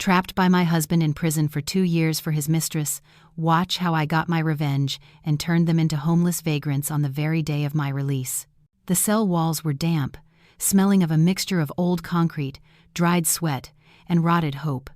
Trapped by my husband in prison for 2 years for his mistress, watch how I got my revenge and turned them into homeless vagrants on the very day of my release. The cell walls were damp, smelling of a mixture of old concrete, dried sweat, and rotted hope.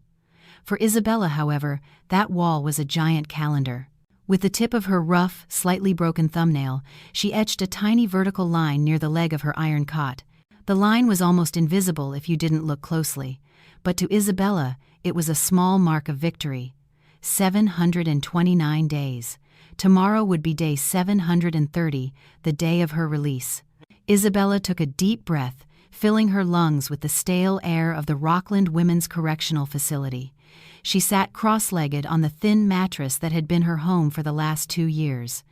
For Isabella, however, that wall was a giant calendar. With the tip of her rough, slightly broken thumbnail, she etched a tiny vertical line near the leg of her iron cot. The line was almost invisible if you didn't look closely, but to Isabella, it was a small mark of victory. 729 days. Tomorrow would be day 730, the day of her release. Isabella took a deep breath, filling her lungs with the stale air of the Rockland Women's Correctional Facility. She sat cross-legged on the thin mattress that had been her home for the last 2 years.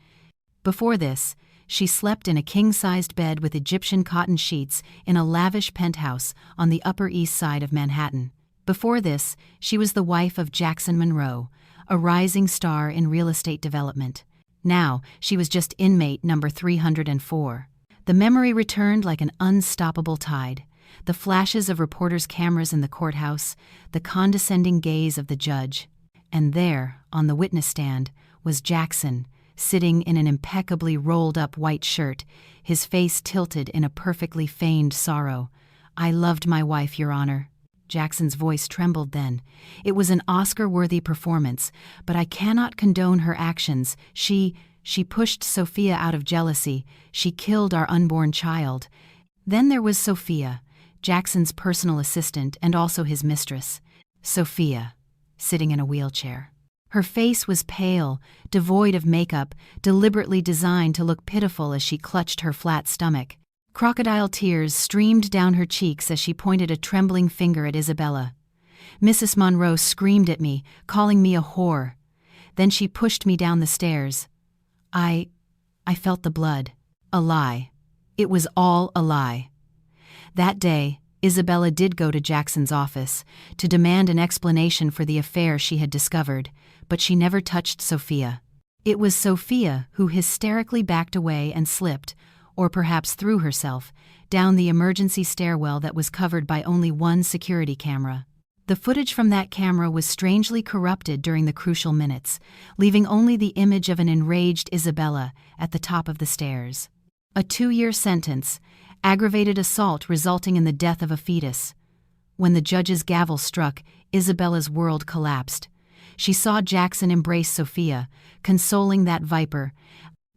Before this, she slept in a king-sized bed with Egyptian cotton sheets in a lavish penthouse on the Upper East Side of Manhattan. Before this, she was the wife of Jackson Monroe, a rising star in real estate development. Now, she was just inmate number 304. The memory returned like an unstoppable tide. The flashes of reporters' cameras in the courthouse, the condescending gaze of the judge. And there, on the witness stand, was Jackson, sitting in an impeccably rolled-up white shirt, his face tilted in a perfectly feigned sorrow. "I loved my wife, Your Honor." Jackson's voice trembled then. "It was an Oscar-worthy performance, but I cannot condone her actions. She pushed Sophia out of jealousy. She killed our unborn child." Then there was Sophia, Jackson's personal assistant and also his mistress. Sophia, sitting in a wheelchair. Her face was pale, devoid of makeup, deliberately designed to look pitiful as she clutched her flat stomach. Crocodile tears streamed down her cheeks as she pointed a trembling finger at Isabella. Mrs. Monroe screamed at me, calling me a whore. Then she pushed me down the stairs. I felt the blood. A lie. It was all a lie. That day, Isabella did go to Jackson's office to demand an explanation for the affair she had discovered, but she never touched Sophia. It was Sophia who hysterically backed away and slipped, or perhaps threw herself, down the emergency stairwell that was covered by only one security camera. The footage from that camera was strangely corrupted during the crucial minutes, leaving only the image of an enraged Isabella at the top of the stairs. A 2-year sentence, aggravated assault resulting in the death of a fetus. When the judge's gavel struck, Isabella's world collapsed. She saw Jackson embrace Sophia, consoling that viper.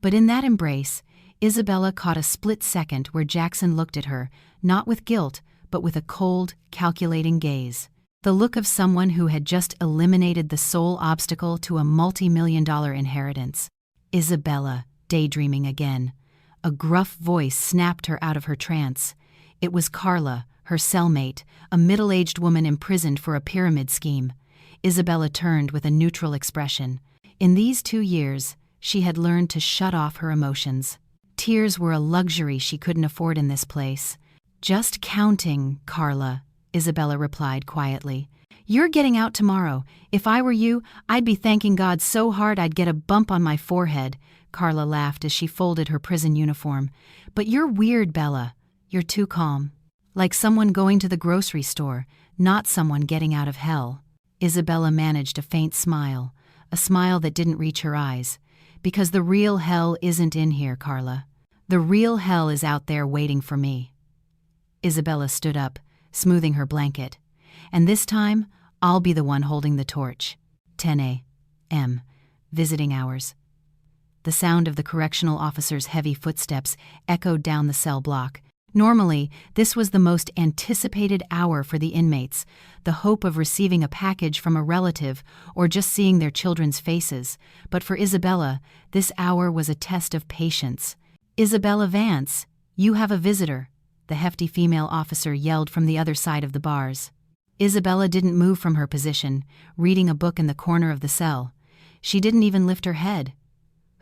But in that embrace, Isabella caught a split second where Jackson looked at her, not with guilt, but with a cold, calculating gaze. The look of someone who had just eliminated the sole obstacle to a multi-million-dollar inheritance. Isabella, daydreaming again. A gruff voice snapped her out of her trance. It was Carla, her cellmate, a middle-aged woman imprisoned for a pyramid scheme. Isabella turned with a neutral expression. In these 2 years, she had learned to shut off her emotions. Tears were a luxury she couldn't afford in this place. "Just counting, Carla," Isabella replied quietly. "You're getting out tomorrow. If I were you, I'd be thanking God so hard I'd get a bump on my forehead." Carla laughed as she folded her prison uniform. "But you're weird, Bella. You're too calm. Like someone going to the grocery store, not someone getting out of hell." Isabella managed a faint smile, a smile that didn't reach her eyes. "Because the real hell isn't in here, Carla. The real hell is out there waiting for me." Isabella stood up, smoothing her blanket. "And this time, I'll be the one holding the torch." 10 a.m. Visiting hours. The sound of the correctional officer's heavy footsteps echoed down the cell block. Normally, this was the most anticipated hour for the inmates, the hope of receiving a package from a relative or just seeing their children's faces. But for Isabella, this hour was a test of patience. "Isabella Vance, you have a visitor," the hefty female officer yelled from the other side of the bars. Isabella didn't move from her position, reading a book in the corner of the cell. She didn't even lift her head.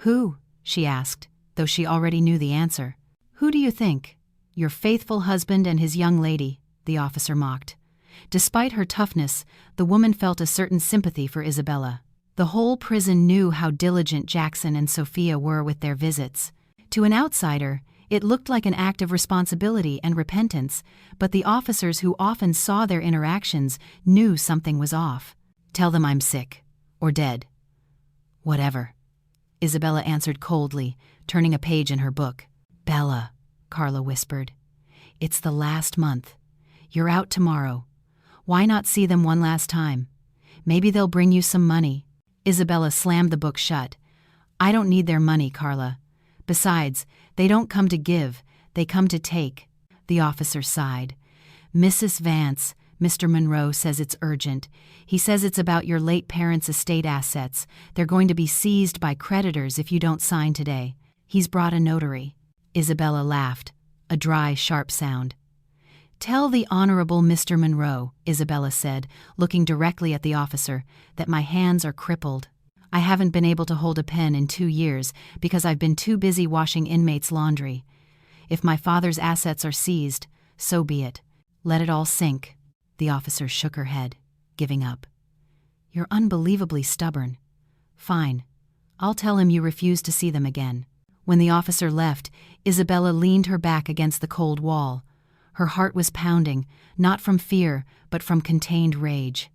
"Who?" she asked, though she already knew the answer. "Who do you think?" "Your faithful husband and his young lady," the officer mocked. Despite her toughness, the woman felt a certain sympathy for Isabella. The whole prison knew how diligent Jackson and Sophia were with their visits. To an outsider, It looked like an act of responsibility and repentance, but the officers who often saw their interactions knew something was off. "Tell them I'm sick. Or dead." "Whatever," Isabella answered coldly, turning a page in her book. "Bella," Carla whispered. "It's the last month. You're out tomorrow. Why not see them one last time? Maybe they'll bring you some money." Isabella slammed the book shut. "I don't need their money, Carla. Besides, they don't come to give, they come to take." The officer sighed. "Mrs. Vance, Mr. Monroe says it's urgent. He says it's about your late parents' estate assets. They're going to be seized by creditors if you don't sign today. He's brought a notary." Isabella laughed, a dry, sharp sound. "Tell the Honorable Mr. Monroe," Isabella said, looking directly at the officer, "that my hands are crippled. I haven't been able to hold a pen in 2 years because I've been too busy washing inmates' laundry. If my father's assets are seized, so be it. Let it all sink." The officer shook her head, giving up. "You're unbelievably stubborn. Fine. I'll tell him you refuse to see them again." When the officer left, Isabella leaned her back against the cold wall. Her heart was pounding, not from fear, but from contained rage.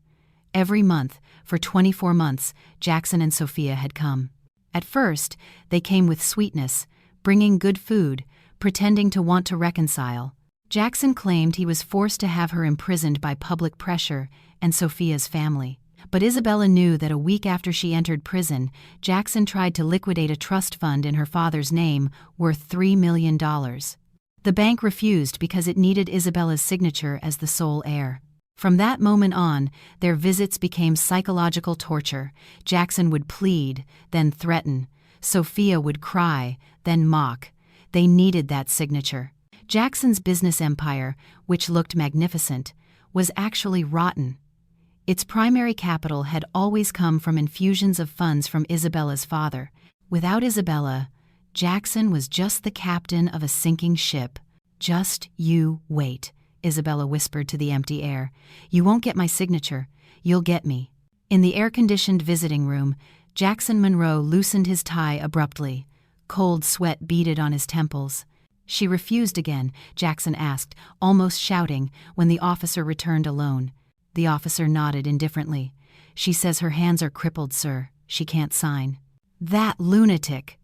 Every month, for 24 months, Jackson and Sophia had come. At first, they came with sweetness, bringing good food, pretending to want to reconcile. Jackson claimed he was forced to have her imprisoned by public pressure and Sophia's family. But Isabella knew that a week after she entered prison, Jackson tried to liquidate a trust fund in her father's name worth $3 million. The bank refused because it needed Isabella's signature as the sole heir. From that moment on, their visits became psychological torture. Jackson would plead, then threaten. Sophia would cry, then mock. They needed that signature. Jackson's business empire, which looked magnificent, was actually rotten. Its primary capital had always come from infusions of funds from Isabella's father. Without Isabella, Jackson was just the captain of a sinking ship. "Just you wait," Isabella whispered to the empty air. "You won't get my signature. You'll get me." In the air-conditioned visiting room, Jackson Monroe loosened his tie abruptly. Cold sweat beaded on his temples. "She refused again?" Jackson asked, almost shouting, when the officer returned alone. The officer nodded indifferently. "She says her hands are crippled, sir. She can't sign." "That lunatic!"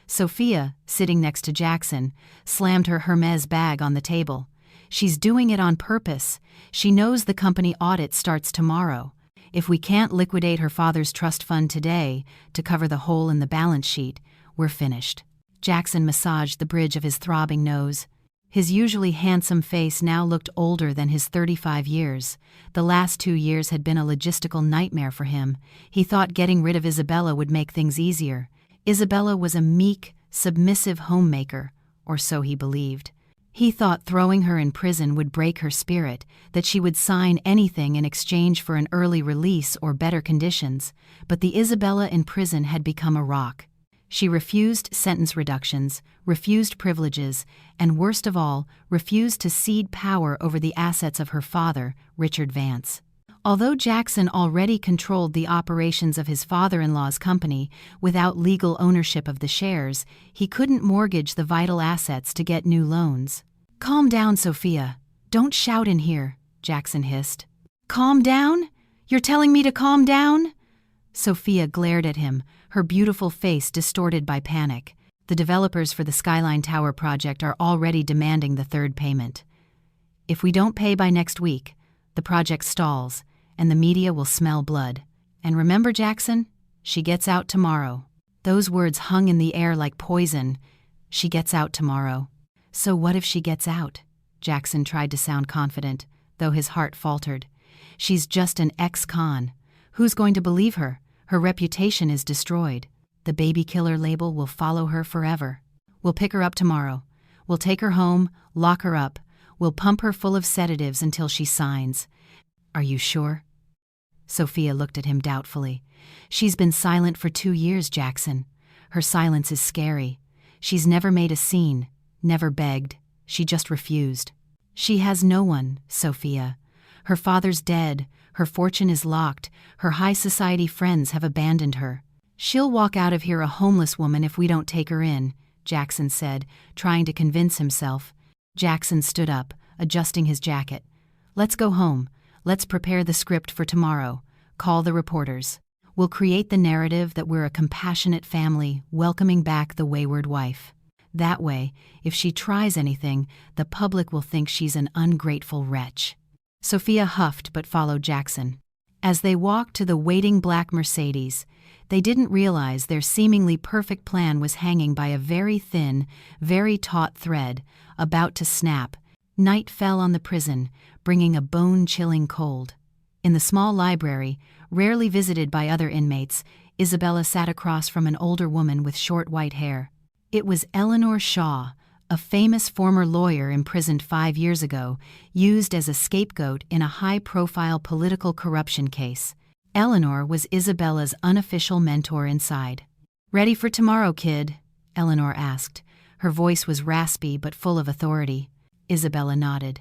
Sophia, sitting next to Jackson, slammed her Hermes bag on the table. "She's doing it on purpose. She knows the company audit starts tomorrow. If we can't liquidate her father's trust fund today to cover the hole in the balance sheet, we're finished." Jackson massaged the bridge of his throbbing nose. His usually handsome face now looked older than his 35 years. The last 2 years had been a logistical nightmare for him. He thought getting rid of Isabella would make things easier. Isabella was a meek, submissive homemaker, or so he believed. He thought throwing her in prison would break her spirit, that she would sign anything in exchange for an early release or better conditions, but the Isabella in prison had become a rock. She refused sentence reductions, refused privileges, and worst of all, refused to cede power over the assets of her father, Richard Vance. Although Jackson already controlled the operations of his father-in-law's company without legal ownership of the shares, he couldn't mortgage the vital assets to get new loans. "Calm down, Sophia. Don't shout in here," Jackson hissed. "Calm down? You're telling me to calm down?" Sophia glared at him, her beautiful face distorted by panic. "The developers for the Skyline Tower project are already demanding the third payment. If we don't pay by next week, the project stalls, and the media will smell blood. And remember, Jackson, she gets out tomorrow." Those words hung in the air like poison. She gets out tomorrow. So what if she gets out? Jackson tried to sound confident, though his heart faltered. She's just an ex-con. Who's going to believe her? Her reputation is destroyed. The baby killer label will follow her forever. We'll pick her up tomorrow. We'll take her home, lock her up. We'll pump her full of sedatives until she signs. Are you sure? Sophia looked at him doubtfully. She's been silent for 2 years, Jackson. Her silence is scary. She's never made a scene, never begged. She just refused. She has no one, Sophia. Her father's dead. Her fortune is locked. Her high society friends have abandoned her. She'll walk out of here a homeless woman if we don't take her in. Jackson said, trying to convince himself. Jackson stood up, adjusting his jacket. Let's go home. Let's prepare the script for tomorrow. Call the reporters. We'll create the narrative that we're a compassionate family welcoming back the wayward wife. That way, if she tries anything, the public will think she's an ungrateful wretch. Sophia huffed but followed Jackson. As they walked to the waiting black Mercedes, they didn't realize their seemingly perfect plan was hanging by a very thin, very taut thread, about to snap. Night fell on the prison, bringing a bone-chilling cold. In the small library, rarely visited by other inmates, Isabella sat across from an older woman with short white hair. It was Eleanor Shaw, a famous former lawyer imprisoned 5 years ago, used as a scapegoat in a high-profile political corruption case. Eleanor was Isabella's unofficial mentor inside. "Ready for tomorrow, kid?" Eleanor asked. Her voice was raspy but full of authority. Isabella nodded.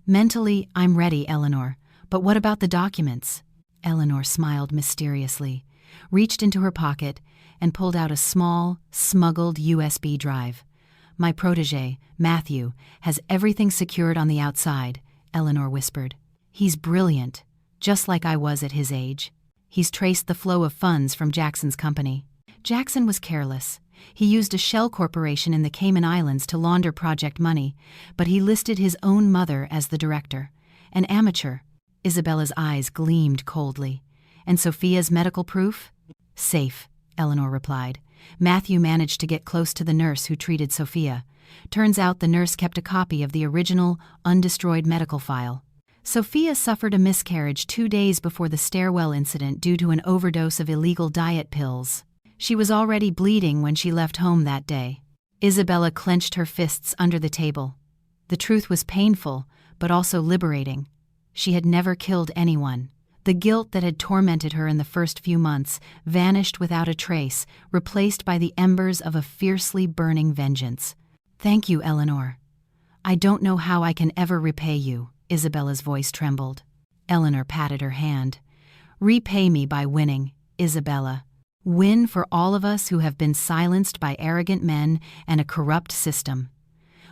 "Mentally, I'm ready, Eleanor. But what about the documents?" Eleanor smiled mysteriously, reached into her pocket, and pulled out a small, smuggled USB drive. "My protégé, Matthew, has everything secured on the outside," Eleanor whispered. "He's brilliant, just like I was at his age. He's traced the flow of funds from Jackson's company." Jackson was careless. He used a shell corporation in the Cayman Islands to launder project money, but he listed his own mother as the director. An amateur. Isabella's eyes gleamed coldly. "And Sophia's medical proof?" "Safe," Eleanor replied. "Matthew managed to get close to the nurse who treated Sophia. Turns out the nurse kept a copy of the original, undestroyed medical file. Sophia suffered a miscarriage 2 days before the stairwell incident due to an overdose of illegal diet pills. She was already bleeding when she left home that day." Isabella clenched her fists under the table. The truth was painful, but also liberating. She had never killed anyone. The guilt that had tormented her in the first few months vanished without a trace, replaced by the embers of a fiercely burning vengeance. "Thank you, Eleanor. I don't know how I can ever repay you," Isabella's voice trembled. Eleanor patted her hand. "Repay me by winning, Isabella. Win for all of us who have been silenced by arrogant men and a corrupt system.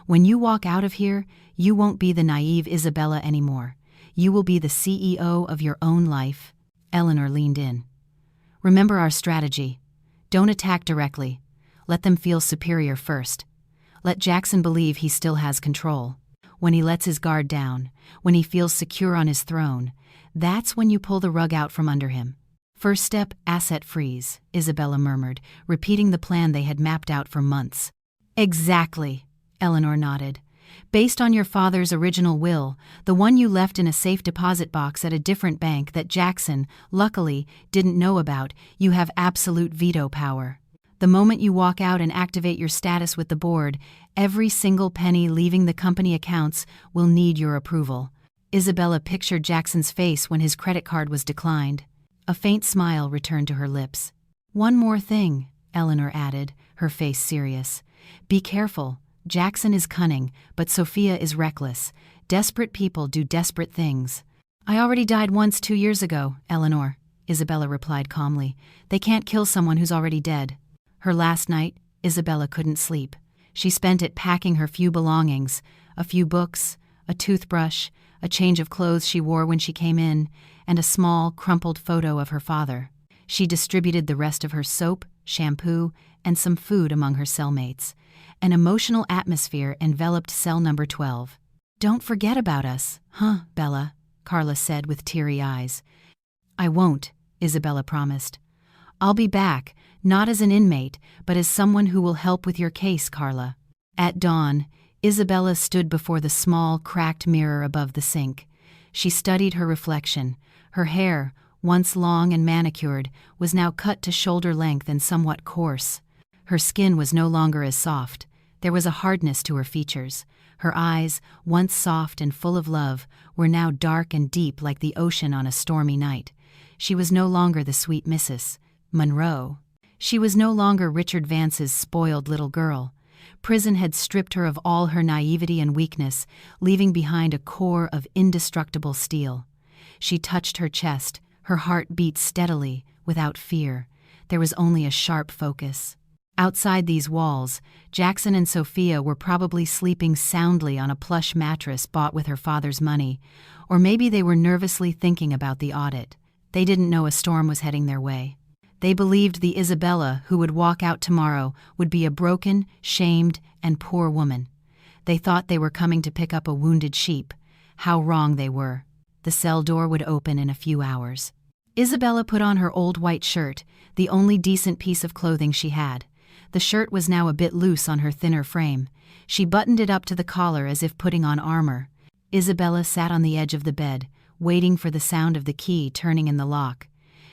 When you walk out of here, you won't be the naive Isabella anymore. You will be the CEO of your own life." Eleanor leaned in. "Remember our strategy. Don't attack directly. Let them feel superior first. Let Jackson believe he still has control. When he lets his guard down, when he feels secure on his throne, that's when you pull the rug out from under him. First step, asset freeze," Isabella murmured, repeating the plan they had mapped out for months. "Exactly," Eleanor nodded. "Based on your father's original will, the one you left in a safe deposit box at a different bank that Jackson, luckily, didn't know about, you have absolute veto power. The moment you walk out and activate your status with the board, every single penny leaving the company accounts will need your approval." Isabella pictured Jackson's face when his credit card was declined. A faint smile returned to her lips. "One more thing," Eleanor added, her face serious. "Be careful. Jackson is cunning, but Sophia is reckless. Desperate people do desperate things." "I already died once 2 years ago, Eleanor," Isabella replied calmly. "They can't kill someone who's already dead." Her last night, Isabella couldn't sleep. She spent it packing her few belongings, a few books, a toothbrush, a change of clothes she wore when she came in, and a small, crumpled photo of her father. She distributed the rest of her soap, shampoo, and some food among her cellmates. An emotional atmosphere enveloped cell number 12. "Don't forget about us, huh, Bella?" Carla said with teary eyes. "I won't," Isabella promised. "I'll be back, not as an inmate, but as someone who will help with your case, Carla." At dawn, Isabella stood before the small, cracked mirror above the sink. She studied her reflection. Her hair, once long and manicured, was now cut to shoulder length and somewhat coarse. Her skin was no longer as soft. There was a hardness to her features. Her eyes, once soft and full of love, were now dark and deep like the ocean on a stormy night. She was no longer the sweet Mrs. Monroe. She was no longer Richard Vance's spoiled little girl. Prison had stripped her of all her naivety and weakness, leaving behind a core of indestructible steel. She touched her chest. Her heart beat steadily, without fear. There was only a sharp focus. Outside these walls, Jackson and Sophia were probably sleeping soundly on a plush mattress bought with her father's money, or maybe they were nervously thinking about the audit. They didn't know a storm was heading their way. They believed the Isabella who would walk out tomorrow would be a broken, shamed, and poor woman. They thought they were coming to pick up a wounded sheep. How wrong they were. The cell door would open in a few hours. Isabella put on her old white shirt, the only decent piece of clothing she had. The shirt was now a bit loose on her thinner frame. She buttoned it up to the collar as if putting on armor. Isabella sat on the edge of the bed, waiting for the sound of the key turning in the lock.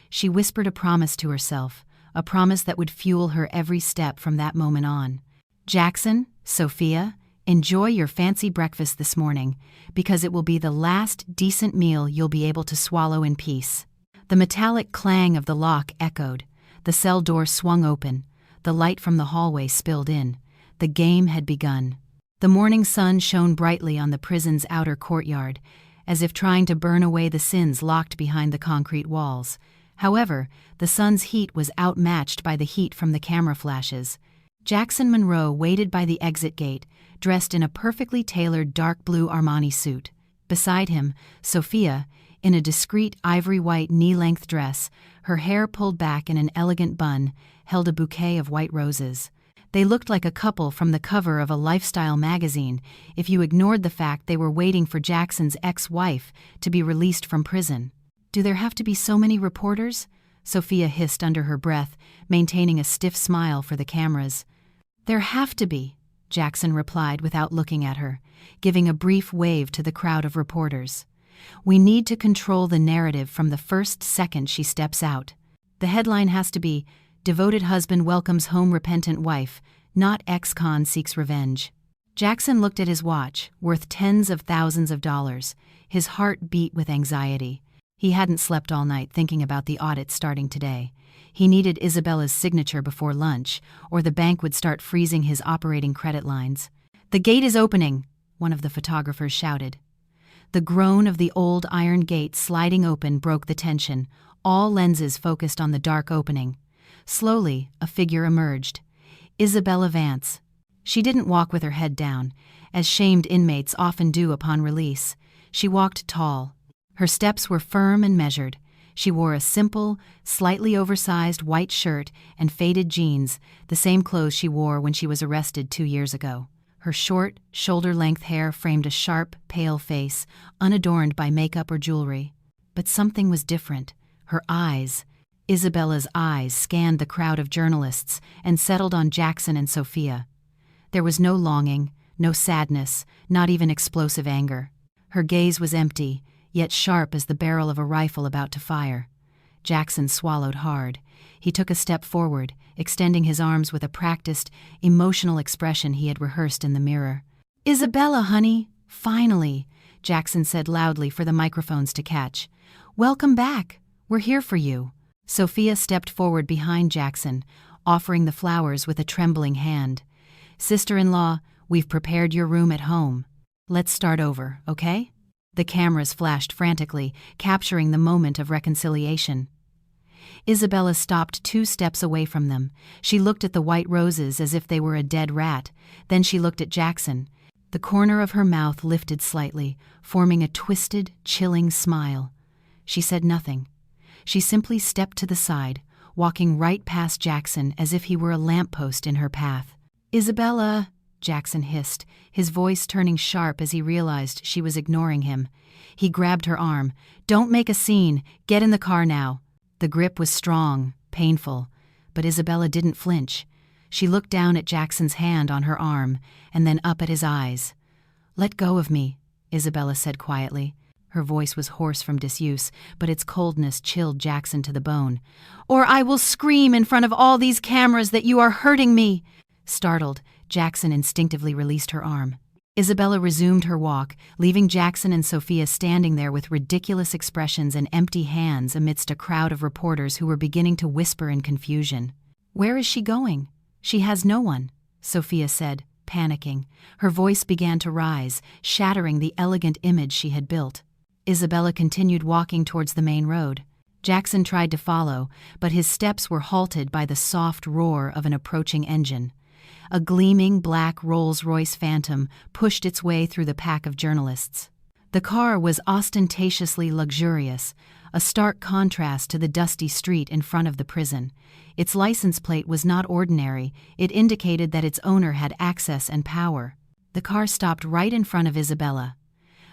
She whispered a promise to herself, a promise that would fuel her every step from that moment on. Jackson, Sophia, enjoy your fancy breakfast this morning, because it will be the last decent meal you'll be able to swallow in peace. The metallic clang of the lock echoed. The cell door swung open. The light from the hallway spilled in. The game had begun. The morning sun shone brightly on the prison's outer courtyard, as if trying to burn away the sins locked behind the concrete walls. However, the sun's heat was outmatched by the heat from the camera flashes. Jackson Monroe waited by the exit gate, dressed in a perfectly tailored dark blue Armani suit. Beside him, Sophia, in a discreet ivory-white knee-length dress, her hair pulled back in an elegant bun, held a bouquet of white roses. They looked like a couple from the cover of a lifestyle magazine, if you ignored the fact they were waiting for Jackson's ex-wife to be released from prison. "Do there have to be so many reporters?" Sophia hissed under her breath, maintaining a stiff smile for the cameras. "There have to be," Jackson replied without looking at her, giving a brief wave to the crowd of reporters. "We need to control the narrative from the first second she steps out. The headline has to be, 'Devoted husband welcomes home repentant wife, not ex-con seeks revenge.'" Jackson looked at his watch, worth tens of thousands of dollars. His heart beat with anxiety. He hadn't slept all night thinking about the audit starting today. He needed Isabella's signature before lunch, or the bank would start freezing his operating credit lines. "The gate is opening," one of the photographers shouted. The groan of the old iron gate sliding open broke the tension, all lenses focused on the dark opening. Slowly, a figure emerged. Isabella Vance. She didn't walk with her head down, as shamed inmates often do upon release. She walked tall. Her steps were firm and measured. She wore a simple, slightly oversized white shirt and faded jeans, the same clothes she wore when she was arrested 2 years ago. Her short, shoulder-length hair framed a sharp, pale face, unadorned by makeup or jewelry. But something was different. Her eyes. Isabella's eyes scanned the crowd of journalists and settled on Jackson and Sophia. There was no longing, no sadness, not even explosive anger. Her gaze was empty, yet sharp as the barrel of a rifle about to fire. Jackson swallowed hard. He took a step forward, extending his arms with a practiced, emotional expression he had rehearsed in the mirror. "Isabella, honey, finally," Jackson said loudly for the microphones to catch. "Welcome back. We're here for you." Sophia stepped forward behind Jackson, offering the flowers with a trembling hand. "Sister-in-law, we've prepared your room at home. Let's start over, okay?" The cameras flashed frantically, capturing the moment of reconciliation. Isabella stopped 2 steps away from them. She looked at the white roses as if they were a dead rat. Then she looked at Jackson. The corner of her mouth lifted slightly, forming a twisted, chilling smile. She said nothing. She simply stepped to the side, walking right past Jackson as if he were a lamppost in her path. "Isabella," Jackson hissed, his voice turning sharp as he realized she was ignoring him. He grabbed her arm. "Don't make a scene. Get in the car now." The grip was strong, painful, but Isabella didn't flinch. She looked down at Jackson's hand on her arm, and then up at his eyes. "Let go of me," Isabella said quietly. Her voice was hoarse from disuse, but its coldness chilled Jackson to the bone. "Or I will scream in front of all these cameras that you are hurting me." Startled, Jackson instinctively released her arm. Isabella resumed her walk, leaving Jackson and Sophia standing there with ridiculous expressions and empty hands amidst a crowd of reporters who were beginning to whisper in confusion. "Where is she going?" "She has no one," Sophia said, panicking. Her voice began to rise, shattering the elegant image she had built. Isabella continued walking towards the main road. Jackson tried to follow, but his steps were halted by the soft roar of an approaching engine. A gleaming black Rolls-Royce Phantom pushed its way through the pack of journalists. The car was ostentatiously luxurious, a stark contrast to the dusty street in front of the prison. Its license plate was not ordinary, it indicated that its owner had access and power. The car stopped right in front of Isabella.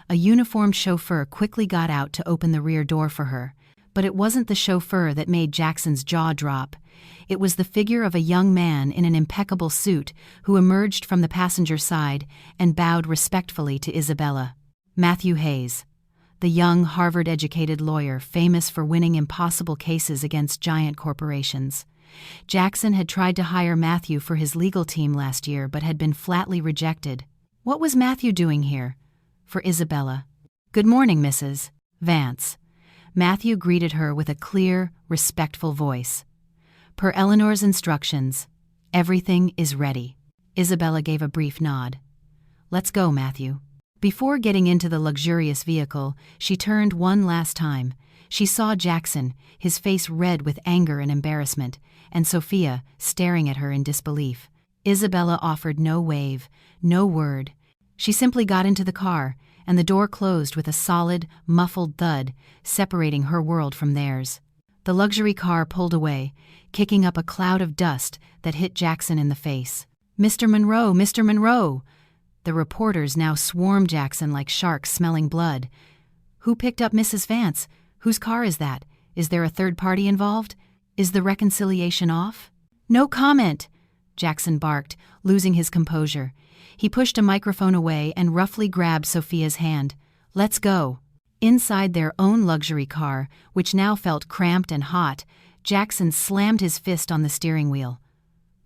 A uniformed chauffeur quickly got out to open the rear door for her, but it wasn't the chauffeur that made Jackson's jaw drop. It was the figure of a young man in an impeccable suit who emerged from the passenger side and bowed respectfully to Isabella. Matthew Hayes, the young Harvard-educated lawyer famous for winning impossible cases against giant corporations. Jackson had tried to hire Matthew for his legal team last year but had been flatly rejected. What was Matthew doing here? For Isabella. "Good morning, Mrs. Vance." Matthew greeted her with a clear, respectful voice. "Per Eleanor's instructions, everything is ready." Isabella gave a brief nod. "Let's go, Matthew." Before getting into the luxurious vehicle, she turned one last time. She saw Jackson, his face red with anger and embarrassment, and Sophia staring at her in disbelief. Isabella offered no wave, no word. She simply got into the car, and the door closed with a solid, muffled thud, separating her world from theirs. The luxury car pulled away, kicking up a cloud of dust that hit Jackson in the face. "Mr. Monroe! Mr. Monroe!" The reporters now swarmed Jackson like sharks smelling blood. "Who picked up Mrs. Vance? Whose car is that? Is there a third party involved? Is the reconciliation off?" "No comment!" Jackson barked, losing his composure. He pushed a microphone away and roughly grabbed Sophia's hand. "Let's go." Inside their own luxury car, which now felt cramped and hot, Jackson slammed his fist on the steering wheel.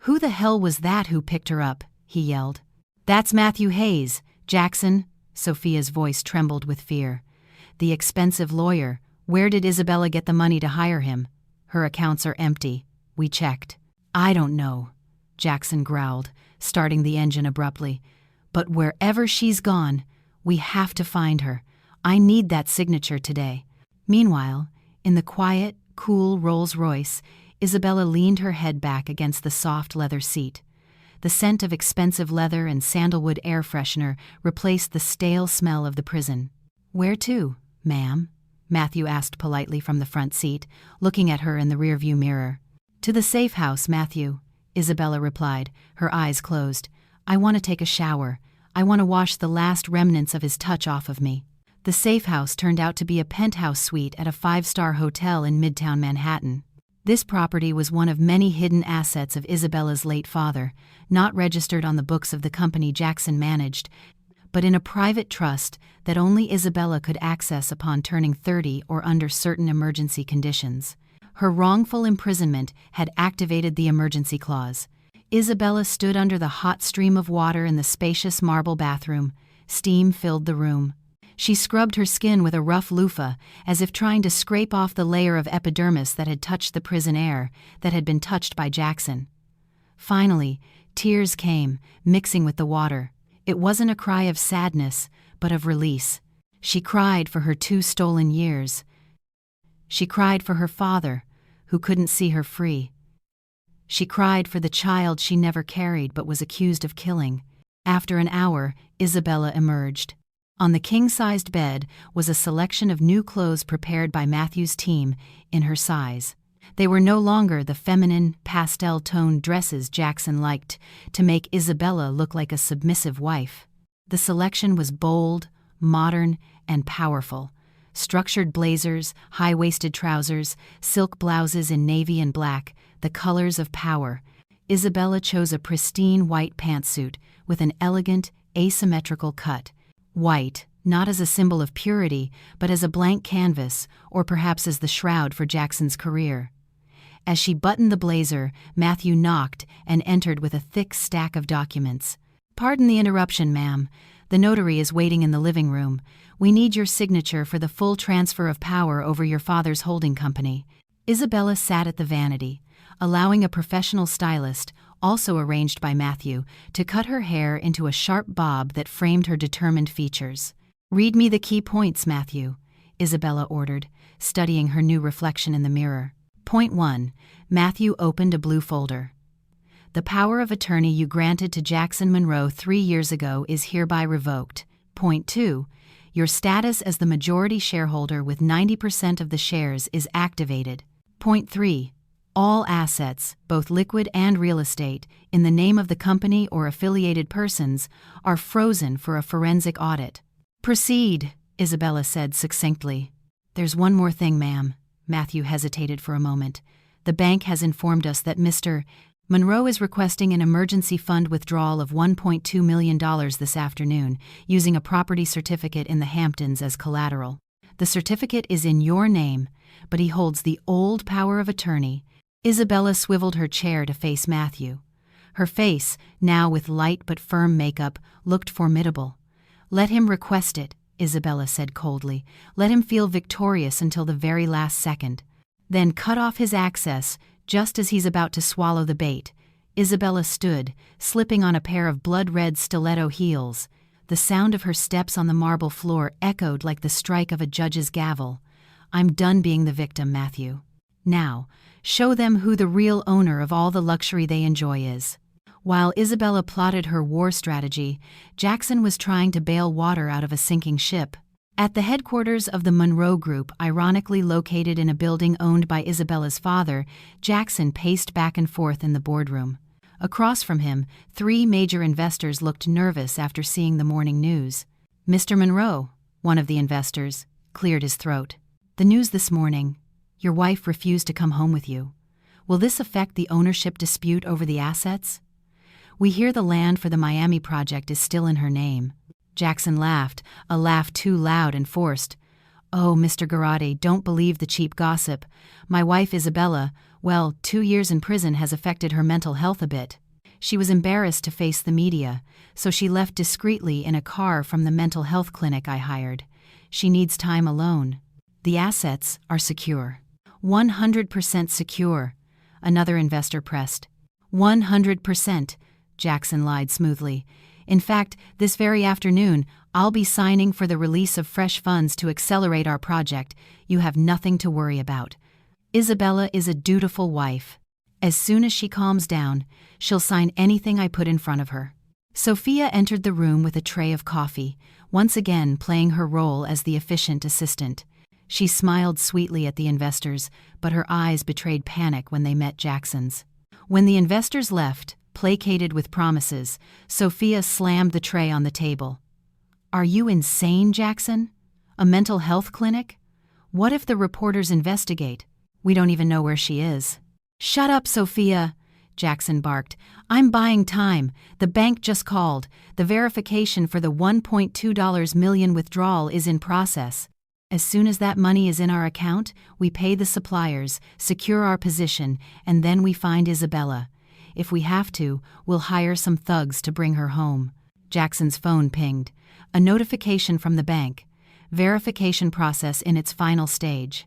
"Who the hell was that who picked her up?" he yelled. "That's Matthew Hayes, Jackson." Sophia's voice trembled with fear. "The expensive lawyer. Where did Isabella get the money to hire him? Her accounts are empty. We checked." "I don't know," Jackson growled, starting the engine abruptly. "But wherever she's gone, we have to find her. I need that signature today." Meanwhile, in the quiet, cool Rolls-Royce, Isabella leaned her head back against the soft leather seat. The scent of expensive leather and sandalwood air freshener replaced the stale smell of the prison. "Where to, ma'am?" Matthew asked politely from the front seat, looking at her in the rearview mirror. "To the safe house, Matthew," Isabella replied, her eyes closed. "I want to take a shower. I want to wash the last remnants of his touch off of me." The safe house turned out to be a penthouse suite at a 5-star hotel in Midtown Manhattan. This property was one of many hidden assets of Isabella's late father, not registered on the books of the company Jackson managed, but in a private trust that only Isabella could access upon turning 30 or under certain emergency conditions. Her wrongful imprisonment had activated the emergency clause. Isabella stood under the hot stream of water in the spacious marble bathroom. Steam filled the room. She scrubbed her skin with a rough loofah, as if trying to scrape off the layer of epidermis that had touched the prison air, that had been touched by Jackson. Finally, tears came, mixing with the water. It wasn't a cry of sadness, but of release. She cried for her 2 stolen years. She cried for her father, who couldn't see her free. She cried for the child she never carried but was accused of killing. After an hour, Isabella emerged. On the king-sized bed was a selection of new clothes prepared by Matthew's team in her size. They were no longer the feminine, pastel-toned dresses Jackson liked to make Isabella look like a submissive wife. The selection was bold, modern, and powerful. Structured blazers, high-waisted trousers, silk blouses in navy and black, the colors of power. Isabella chose a pristine white pantsuit with an elegant, asymmetrical cut. White, not as a symbol of purity, but as a blank canvas, or perhaps as the shroud for Jackson's career. As she buttoned the blazer, Matthew knocked and entered with a thick stack of documents. "Pardon the interruption, ma'am. The notary is waiting in the living room. We need your signature for the full transfer of power over your father's holding company." Isabella sat at the vanity, allowing a professional stylist, also arranged by Matthew, to cut her hair into a sharp bob that framed her determined features. "Read me the key points, Matthew," Isabella ordered, studying her new reflection in the mirror. Point 1. Matthew opened a blue folder. The power of attorney you granted to Jackson Monroe 3 years ago is hereby revoked. Point 2. Your status as the majority shareholder with 90% of the shares is activated. Point 3. All assets, both liquid and real estate, in the name of the company or affiliated persons, are frozen for a forensic audit. Proceed, Isabella said succinctly. There's one more thing, ma'am. Matthew hesitated for a moment. The bank has informed us that Mr. Monroe is requesting an emergency fund withdrawal of $1.2 million this afternoon, using a property certificate in the Hamptons as collateral. The certificate is in your name, but he holds the old power of attorney. Isabella swiveled her chair to face Matthew. Her face, now with light but firm makeup, looked formidable. Let him request it, Isabella said coldly. Let him feel victorious until the very last second. Then cut off his access, just as he's about to swallow the bait. Isabella stood, slipping on a pair of blood-red stiletto heels. The sound of her steps on the marble floor echoed like the strike of a judge's gavel. I'm done being the victim, Matthew. Now, show them who the real owner of all the luxury they enjoy is. While Isabella plotted her war strategy, Jackson was trying to bail water out of a sinking ship. At the headquarters of the Monroe Group, ironically located in a building owned by Isabella's father, Jackson paced back and forth in the boardroom. Across from him, 3 major investors looked nervous after seeing the morning news. Mr. Monroe, one of the investors, cleared his throat. The news this morning. Your wife refused to come home with you. Will this affect the ownership dispute over the assets? We hear the land for the Miami project is still in her name. Jackson laughed, a laugh too loud and forced. Oh, Mr. Garrotti, don't believe the cheap gossip. My wife Isabella, 2 years in prison has affected her mental health a bit. She was embarrassed to face the media, so she left discreetly in a car from the mental health clinic I hired. She needs time alone. The assets are secure. 100% secure, another investor pressed. 100%, Jackson lied smoothly. In fact, this very afternoon, I'll be signing for the release of fresh funds to accelerate our project. You have nothing to worry about. Isabella is a dutiful wife. As soon as she calms down, she'll sign anything I put in front of her. Sophia entered the room with a tray of coffee, once again playing her role as the efficient assistant. She smiled sweetly at the investors, but her eyes betrayed panic when they met Jackson's. When the investors left, placated with promises, Sophia slammed the tray on the table. Are you insane, Jackson? A mental health clinic? What if the reporters investigate? We don't even know where she is. Shut up, Sophia, Jackson barked. I'm buying time. The bank just called. The verification for the $1.2 million withdrawal is in process. As soon as that money is in our account, we pay the suppliers, secure our position, and then we find Isabella. If we have to, we'll hire some thugs to bring her home. Jackson's phone pinged. A notification from the bank. Verification process in its final stage.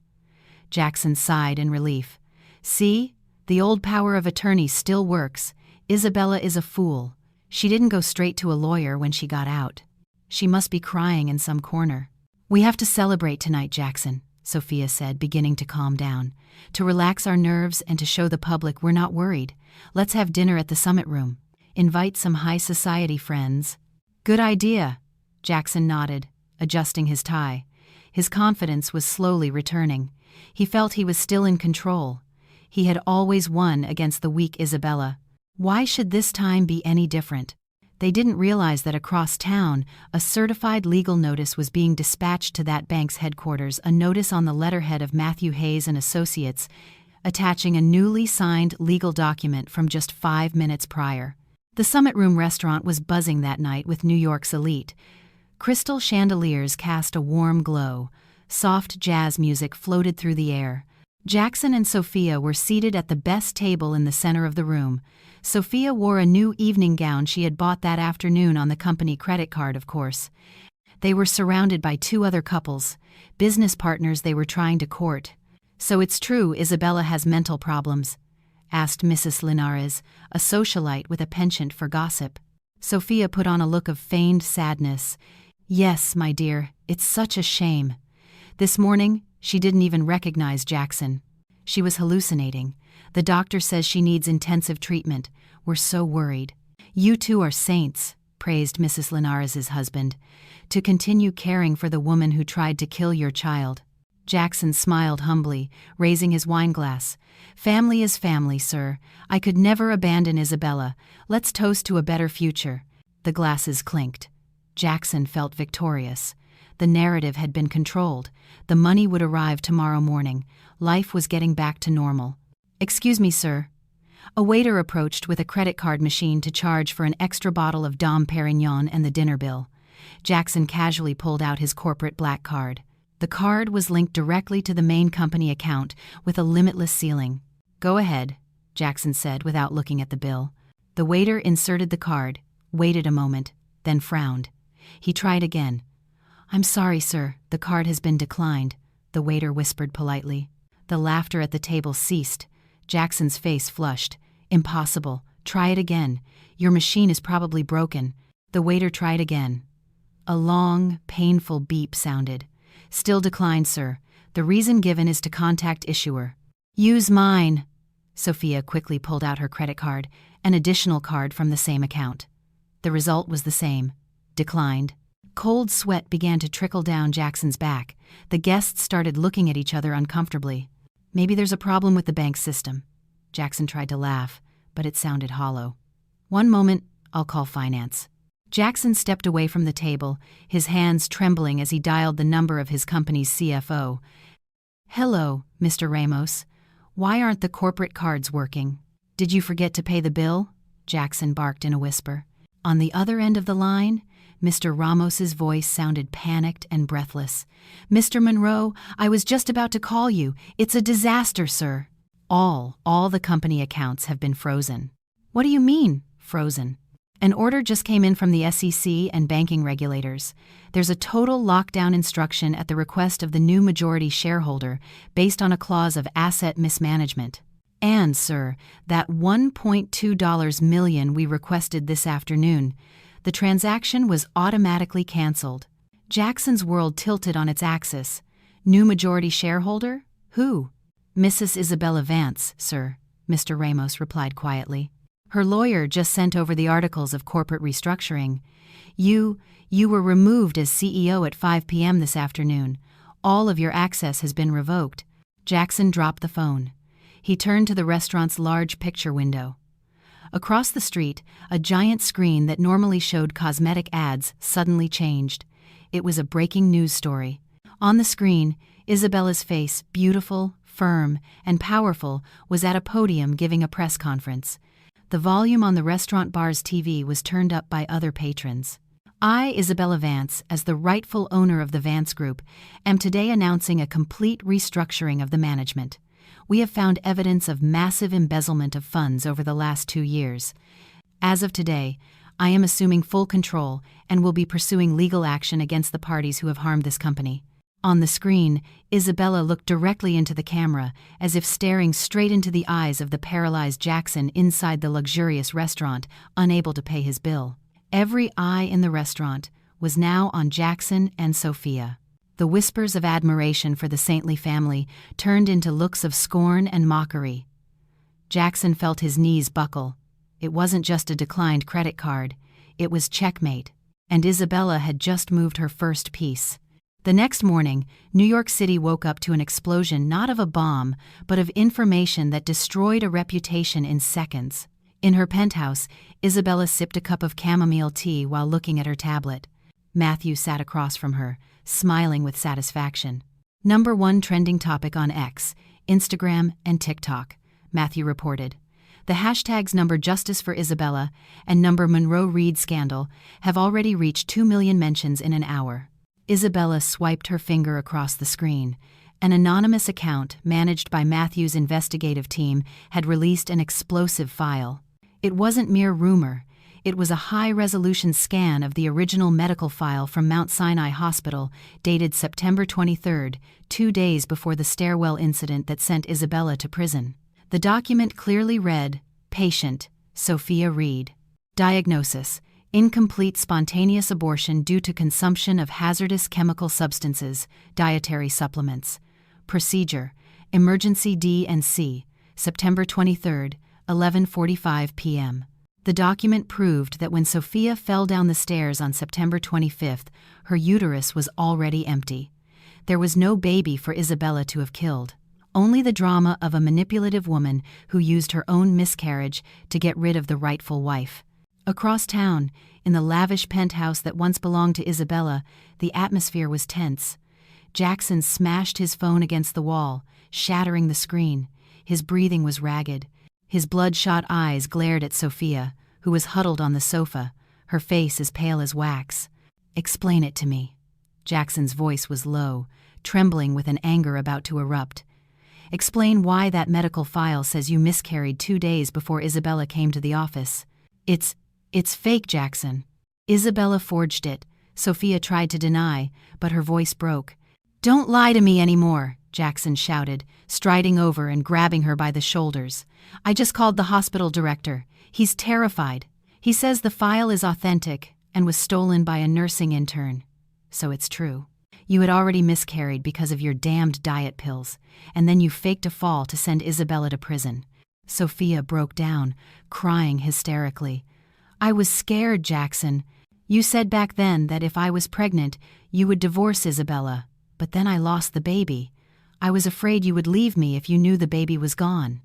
Jackson sighed in relief. See? The old power of attorney still works. Isabella is a fool. She didn't go straight to a lawyer when she got out. She must be crying in some corner. We have to celebrate tonight, Jackson, Sophia said, beginning to calm down. To relax our nerves and to show the public we're not worried. Let's have dinner at the Summit Room. Invite some high society friends. Good idea, Jackson nodded, adjusting his tie. His confidence was slowly returning. He felt he was still in control. He had always won against the weak Isabella. Why should this time be any different? They didn't realize that across town, a certified legal notice was being dispatched to that bank's headquarters, a notice on the letterhead of Matthew Hayes and Associates, attaching a newly signed legal document from just 5 minutes prior. The Summit Room restaurant was buzzing that night with New York's elite. Crystal chandeliers cast a warm glow. Soft jazz music floated through the air. Jackson and Sophia were seated at the best table in the center of the room. Sophia wore a new evening gown she had bought that afternoon on the company credit card, of course. They were surrounded by 2 other couples, business partners they were trying to court. So it's true Isabella has mental problems? Asked Mrs. Linares, a socialite with a penchant for gossip. Sophia put on a look of feigned sadness. Yes, my dear, it's such a shame. This morning, she didn't even recognize Jackson. She was hallucinating. The doctor says she needs intensive treatment. We're so worried. You two are saints, praised Mrs. Linares's husband, to continue caring for the woman who tried to kill your child. Jackson smiled humbly, raising his wineglass. Family is family, sir. I could never abandon Isabella. Let's toast to a better future. The glasses clinked. Jackson felt victorious. The narrative had been controlled. The money would arrive tomorrow morning. Life was getting back to normal. Excuse me, sir. A waiter approached with a credit card machine to charge for an extra bottle of Dom Perignon and the dinner bill. Jackson casually pulled out his corporate black card. The card was linked directly to the main company account with a limitless ceiling. Go ahead, Jackson said without looking at the bill. The waiter inserted the card, waited a moment, then frowned. He tried again. I'm sorry, sir, the card has been declined, the waiter whispered politely. The laughter at the table ceased. Jackson's face flushed. Impossible. Try it again. Your machine is probably broken. The waiter tried again. A long, painful beep sounded. Still declined, sir. The reason given is to contact issuer. Use mine. Sophia quickly pulled out her credit card, an additional card from the same account. The result was the same. Declined. Cold sweat began to trickle down Jackson's back. The guests started looking at each other uncomfortably. Maybe there's a problem with the bank system. Jackson tried to laugh, but it sounded hollow. One moment, I'll call finance. Jackson stepped away from the table, his hands trembling as he dialed the number of his company's CFO. Hello, Mr. Ramos. Why aren't the corporate cards working? Did you forget to pay the bill? Jackson barked in a whisper. On the other end of the line, Mr. Ramos's voice sounded panicked and breathless. Mr. Monroe, I was just about to call you. It's a disaster, sir. All the company accounts have been frozen. What do you mean, frozen? An order just came in from the SEC and banking regulators. There's a total lockdown instruction at the request of the new majority shareholder based on a clause of asset mismanagement. And, sir, that $1.2 million we requested this afternoon, the transaction was automatically canceled. Jackson's world tilted on its axis. New majority shareholder? Who? Mrs. Isabella Vance, sir, Mr. Ramos replied quietly. Her lawyer just sent over the articles of corporate restructuring. You were removed as CEO at 5 p.m. this afternoon. All of your access has been revoked. Jackson dropped the phone. He turned to the restaurant's large picture window. Across the street, a giant screen that normally showed cosmetic ads suddenly changed. It was a breaking news story. On the screen, Isabella's face, beautiful, firm, and powerful, was at a podium giving a press conference. The volume on the restaurant bar's TV was turned up by other patrons. I, Isabella Vance, as the rightful owner of the Vance Group, am today announcing a complete restructuring of the management. We have found evidence of massive embezzlement of funds over the last 2 years. As of today, I am assuming full control and will be pursuing legal action against the parties who have harmed this company. On the screen, Isabella looked directly into the camera, as if staring straight into the eyes of the paralyzed Jackson inside the luxurious restaurant, unable to pay his bill. Every eye in the restaurant was now on Jackson and Sophia. The whispers of admiration for the saintly family turned into looks of scorn and mockery. Jackson felt his knees buckle. It wasn't just a declined credit card. It was checkmate, and Isabella had just moved her first piece. The next morning, New York City woke up to an explosion not of a bomb, but of information that destroyed a reputation in seconds. In her penthouse, Isabella sipped a cup of chamomile tea while looking at her tablet. Matthew sat across from her, smiling with satisfaction. Number 1 trending topic on X, Instagram, and TikTok, Matthew reported. The hashtags number Justice for Isabella and number Monroe Reed scandal have already reached 2 million mentions in an hour. Isabella swiped her finger across the screen. An anonymous account managed by Matthew's investigative team had released an explosive file. It wasn't mere rumor. It was a high-resolution scan of the original medical file from Mount Sinai Hospital, dated September 23, 2 days before the stairwell incident that sent Isabella to prison. The document clearly read, Patient, Sophia Reed. Diagnosis, Incomplete spontaneous abortion due to consumption of hazardous chemical substances, dietary supplements. Procedure: Emergency D&C, September 23, 11:45 p.m. The document proved that when Sophia fell down the stairs on September 25th, her uterus was already empty. There was no baby for Isabella to have killed. Only the drama of a manipulative woman who used her own miscarriage to get rid of the rightful wife. Across town, in the lavish penthouse that once belonged to Isabella, the atmosphere was tense. Jackson smashed his phone against the wall, shattering the screen. His breathing was ragged. His bloodshot eyes glared at Sophia, who was huddled on the sofa, her face as pale as wax. "Explain it to me." Jackson's voice was low, trembling with an anger about to erupt. "Explain why that medical file says you miscarried 2 days before Isabella came to the office." It's fake, Jackson. Isabella forged it," Sophia tried to deny, but her voice broke. "Don't lie to me anymore," Jackson shouted, striding over and grabbing her by the shoulders. "I just called the hospital director. He's terrified. He says the file is authentic and was stolen by a nursing intern. So it's true. You had already miscarried because of your damned diet pills, and then you faked a fall to send Isabella to prison." Sophia broke down, crying hysterically. "I was scared, Jackson. You said back then that if I was pregnant, you would divorce Isabella, but then I lost the baby. I was afraid you would leave me if you knew the baby was gone.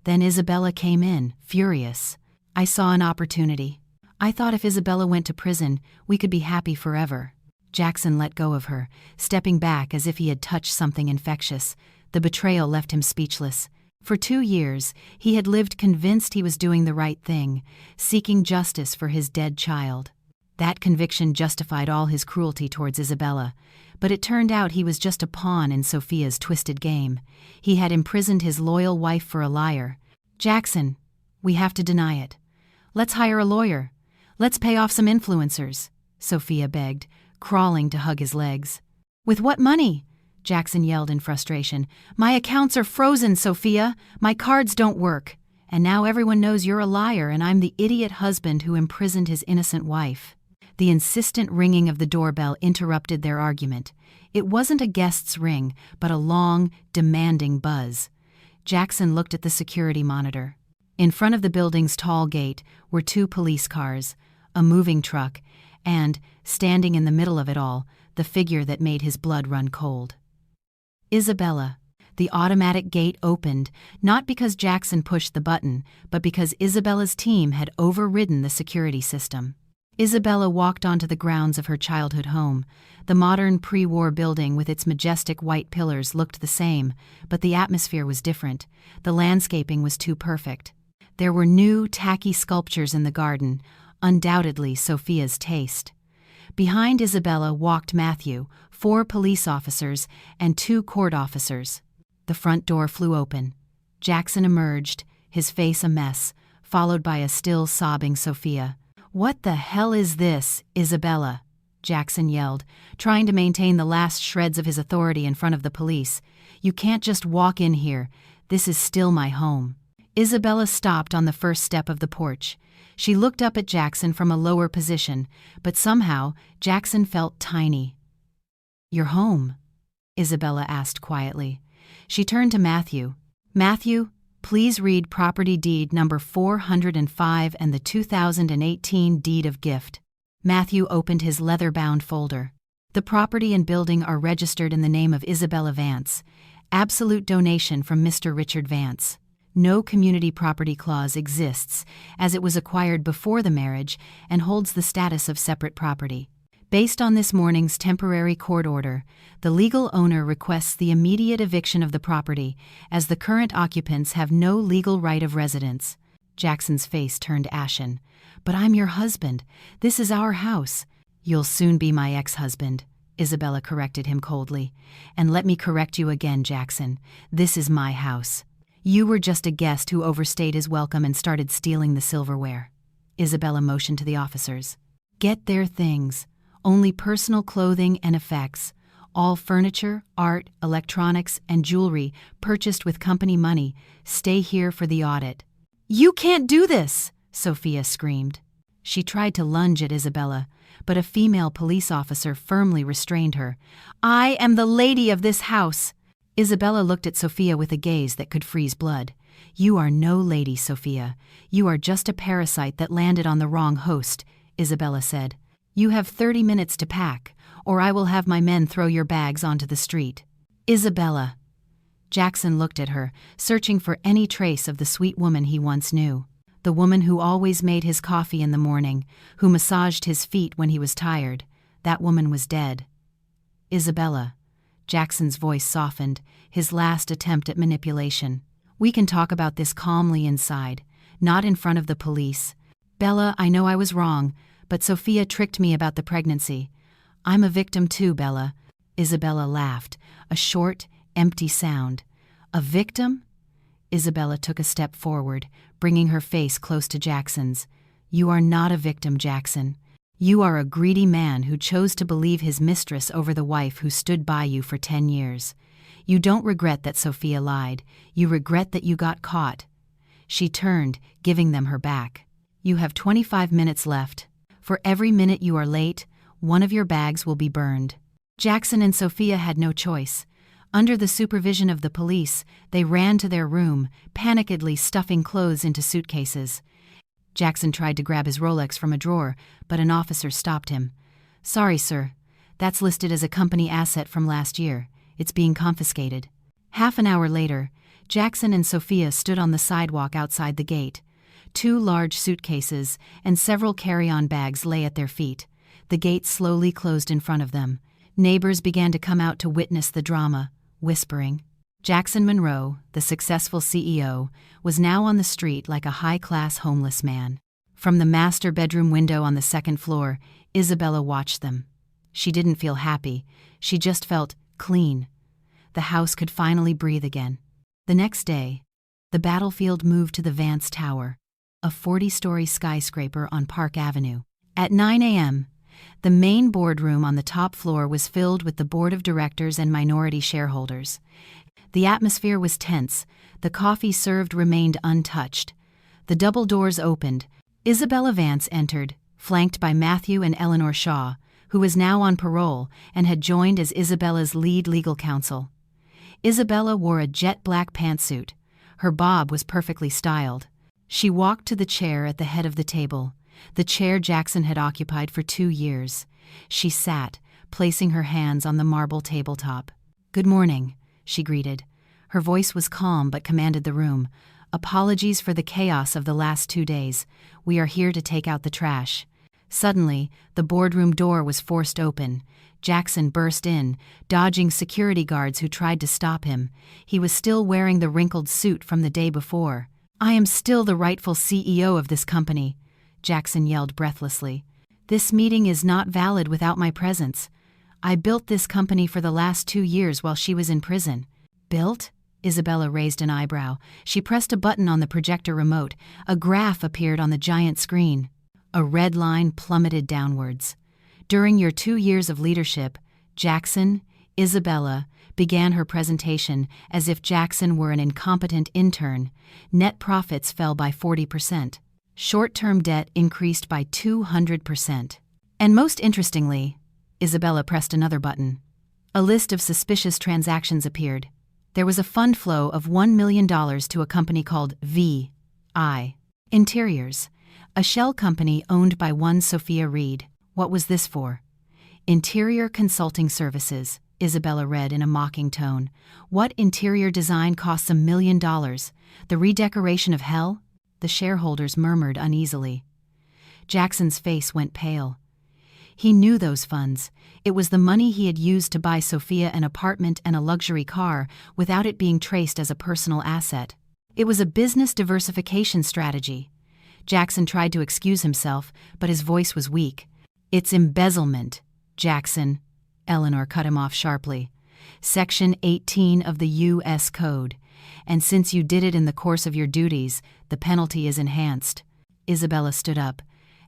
Then Isabella came in, furious. I saw an opportunity. I thought if Isabella went to prison, we could be happy forever." Jackson let go of her, stepping back as if he had touched something infectious. The betrayal left him speechless. For 2 years, he had lived convinced he was doing the right thing, seeking justice for his dead child. That conviction justified all his cruelty towards Isabella, but it turned out he was just a pawn in Sophia's twisted game. He had imprisoned his loyal wife for a liar. "Jackson, we have to deny it. Let's hire a lawyer. Let's pay off some influencers," Sophia begged, crawling to hug his legs. "With what money?" Jackson yelled in frustration. "My accounts are frozen, Sophia. My cards don't work. And now everyone knows you're a liar and I'm the idiot husband who imprisoned his innocent wife." The insistent ringing of the doorbell interrupted their argument. It wasn't a guest's ring, but a long, demanding buzz. Jackson looked at the security monitor. In front of the building's tall gate were 2 police cars, a moving truck, and, standing in the middle of it all, the figure that made his blood run cold. Isabella. The automatic gate opened, not because Jackson pushed the button, but because Isabella's team had overridden the security system. Isabella walked onto the grounds of her childhood home. The modern pre-war building with its majestic white pillars looked the same, but the atmosphere was different. The landscaping was too perfect. There were new, tacky sculptures in the garden, undoubtedly Sophia's taste. Behind Isabella walked Matthew, 4 police officers, and 2 court officers. The front door flew open. Jackson emerged, his face a mess, followed by a still sobbing Sophia. "What the hell is this, Isabella?" Jackson yelled, trying to maintain the last shreds of his authority in front of the police. "You can't just walk in here. This is still my home." Isabella stopped on the first step of the porch. She looked up at Jackson from a lower position, but somehow Jackson felt tiny. "Your home?" Isabella asked quietly. She turned to Matthew. "Matthew, please read property deed number 405 and the 2018 deed of gift." Matthew opened his leather-bound folder. "The property and building are registered in the name of Isabella Vance. Absolute donation from Mr. Richard Vance. No community property clause exists, as it was acquired before the marriage and holds the status of separate property. Based on this morning's temporary court order, the legal owner requests the immediate eviction of the property, as the current occupants have no legal right of residence." Jackson's face turned ashen. "But I'm your husband. This is our house." "You'll soon be my ex-husband," Isabella corrected him coldly. "And let me correct you again, Jackson. This is my house. You were just a guest who overstayed his welcome and started stealing the silverware." Isabella motioned to the officers. "Get their things. Only personal clothing and effects. All furniture, art, electronics, and jewelry purchased with company money. Stay here for the audit." "You can't do this!" Sophia screamed. She tried to lunge at Isabella, but a female police officer firmly restrained her. "I am the lady of this house." Isabella looked at Sophia with a gaze that could freeze blood. "You are no lady, Sophia. You are just a parasite that landed on the wrong host," Isabella said. "You have 30 minutes to pack, or I will have my men throw your bags onto the street." "Isabella." Jackson looked at her, searching for any trace of the sweet woman he once knew. The woman who always made his coffee in the morning, who massaged his feet when he was tired. That woman was dead. "Isabella." Jackson's voice softened, his last attempt at manipulation. "We can talk about this calmly inside, not in front of the police. Bella, I know I was wrong, but Sophia tricked me about the pregnancy. I'm a victim too, Bella." Isabella laughed, a short, empty sound. "A victim?" Isabella took a step forward, bringing her face close to Jackson's. "You are not a victim, Jackson. You are a greedy man who chose to believe his mistress over the wife who stood by you for 10 years. You don't regret that Sophia lied. You regret that you got caught." She turned, giving them her back. "You have 25 minutes left. For every minute you are late, one of your bags will be burned." Jackson and Sophia had no choice. Under the supervision of the police, they ran to their room, panickedly stuffing clothes into suitcases. Jackson tried to grab his Rolex from a drawer, but an officer stopped him. "Sorry, sir. That's listed as a company asset from last year. It's being confiscated." Half an hour later, Jackson and Sophia stood on the sidewalk outside the gate. 2 large suitcases and several carry-on bags lay at their feet. The gate slowly closed in front of them. Neighbors began to come out to witness the drama, whispering. Jackson Monroe, the successful CEO, was now on the street like a high-class homeless man. From the master bedroom window on the 2nd floor, Isabella watched them. She didn't feel happy. She just felt clean. The house could finally breathe again. The next day, the battlefield moved to the Vance Tower, a 40-story skyscraper on Park Avenue. At 9 a.m., the main boardroom on the top floor was filled with the board of directors and minority shareholders. The atmosphere was tense. The coffee served remained untouched. The double doors opened. Isabella Vance entered, flanked by Matthew and Eleanor Shaw, who was now on parole and had joined as Isabella's lead legal counsel. Isabella wore a jet-black pantsuit. Her bob was perfectly styled. She walked to the chair at the head of the table, the chair Jackson had occupied for 2 years. She sat, placing her hands on the marble tabletop. "Good morning," she greeted. Her voice was calm but commanded the room. "Apologies for the chaos of the last 2 days. We are here to take out the trash." Suddenly, the boardroom door was forced open. Jackson burst in, dodging security guards who tried to stop him. He was still wearing the wrinkled suit from the day before. "I am still the rightful CEO of this company," Jackson yelled breathlessly. "This meeting is not valid without my presence. I built this company for the last 2 years while she was in prison." "Built?" Isabella raised an eyebrow. She pressed a button on the projector remote. A graph appeared on the giant screen. A red line plummeted downwards. "During your 2 years of leadership, Jackson," Isabella began her presentation as if Jackson were an incompetent intern. "Net profits fell by 40%. Short-term debt increased by 200%. And most interestingly," Isabella pressed another button. A list of suspicious transactions appeared. There was a fund flow of $1 million to a company called V.I. Interiors, a shell company owned by one Sophia Reed. What was this for? "Interior Consulting Services," Isabella read in a mocking tone. "What interior design costs $1 million? The redecoration of hell?" The shareholders murmured uneasily. Jackson's face went pale. He knew those funds. It was the money he had used to buy Sophia an apartment and a luxury car without it being traced as a personal asset. It was a business diversification strategy. Jackson tried to excuse himself, but his voice was weak. "It's embezzlement, Jackson," Eleanor cut him off sharply. "Section 18 of the U.S. Code. And since you did it in the course of your duties, the penalty is enhanced." Isabella stood up.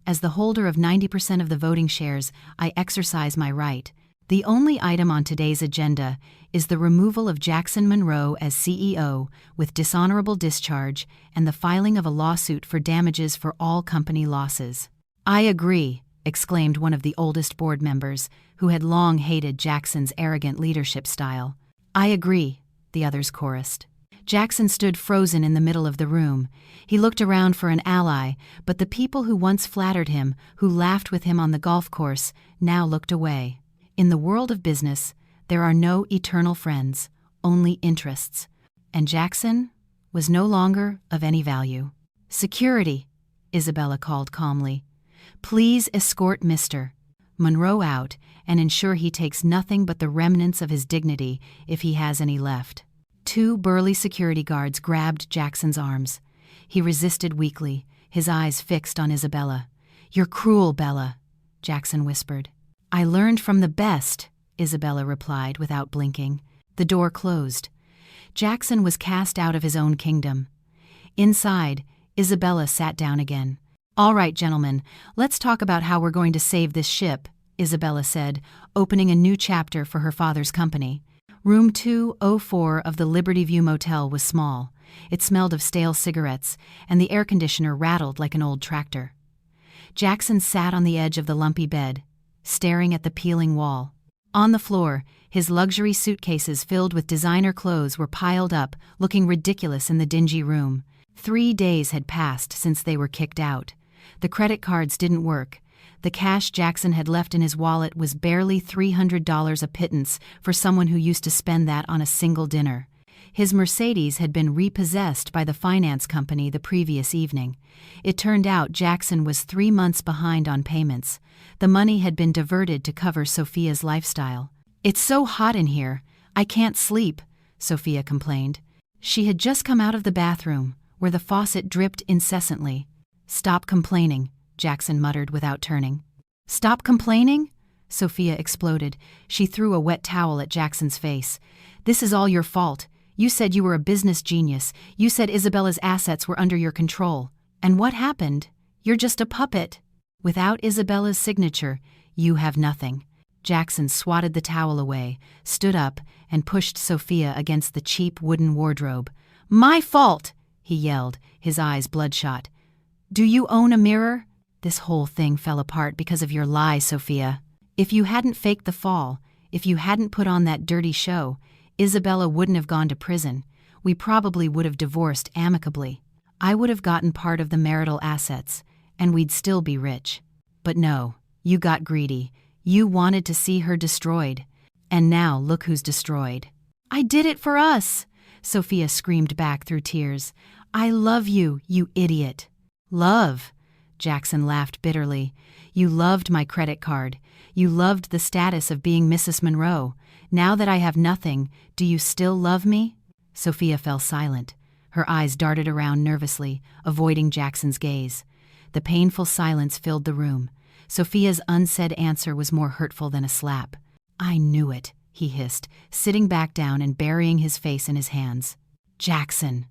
"As the holder of 90% of the voting shares, I exercise my right. The only item on today's agenda is the removal of Jackson Monroe as CEO with dishonorable discharge and the filing of a lawsuit for damages for all company losses." "I agree," exclaimed one of the oldest board members, who had long hated Jackson's arrogant leadership style. "I agree," the others chorused. Jackson stood frozen in the middle of the room. He looked around for an ally, but the people who once flattered him, who laughed with him on the golf course, now looked away. In the world of business, there are no eternal friends, only interests. And Jackson was no longer of any value. "Security," Isabella called calmly. "Please escort Mr. Monroe out and ensure he takes nothing but the remnants of his dignity if he has any left." 2 burly security guards grabbed Jackson's arms. He resisted weakly, his eyes fixed on Isabella. "You're cruel, Bella," Jackson whispered. "I learned from the best," Isabella replied without blinking. The door closed. Jackson was cast out of his own kingdom. Inside, Isabella sat down again. "All right, gentlemen, let's talk about how we're going to save this ship," Isabella said, opening a new chapter for her father's company. Room 204 of the Liberty View Motel was small. It smelled of stale cigarettes, and the air conditioner rattled like an old tractor. Jackson sat on the edge of the lumpy bed, staring at the peeling wall. On the floor, his luxury suitcases filled with designer clothes were piled up, looking ridiculous in the dingy room. 3 days had passed since they were kicked out. The credit cards didn't work. The cash Jackson had left in his wallet was barely $300 a pittance for someone who used to spend that on a single dinner. His Mercedes had been repossessed by the finance company the previous evening. It turned out Jackson was 3 months behind on payments. The money had been diverted to cover Sophia's lifestyle. "It's so hot in here, I can't sleep," Sophia complained. She had just come out of the bathroom, where the faucet dripped incessantly. "Stop complaining," Jackson muttered without turning. "Stop complaining?" Sophia exploded. She threw a wet towel at Jackson's face. "This is all your fault. You said you were a business genius. You said Isabella's assets were under your control. And what happened? You're just a puppet. Without Isabella's signature, you have nothing." Jackson swatted the towel away, stood up, and pushed Sophia against the cheap wooden wardrobe. "My fault!" he yelled, his eyes bloodshot. "Do you own a mirror? This whole thing fell apart because of your lie, Sophia. If you hadn't faked the fall, if you hadn't put on that dirty show, Isabella wouldn't have gone to prison. We probably would have divorced amicably. I would have gotten part of the marital assets, and we'd still be rich. But no, you got greedy. You wanted to see her destroyed. And now look who's destroyed." "I did it for us," Sophia screamed back through tears. "I love you, you idiot." "Love?" Jackson laughed bitterly. "You loved my credit card. You loved the status of being Mrs. Monroe. Now that I have nothing, do you still love me?" Sophia fell silent. Her eyes darted around nervously, avoiding Jackson's gaze. The painful silence filled the room. Sophia's unsaid answer was more hurtful than a slap. "I knew it," he hissed, sitting back down and burying his face in his hands. "Jackson."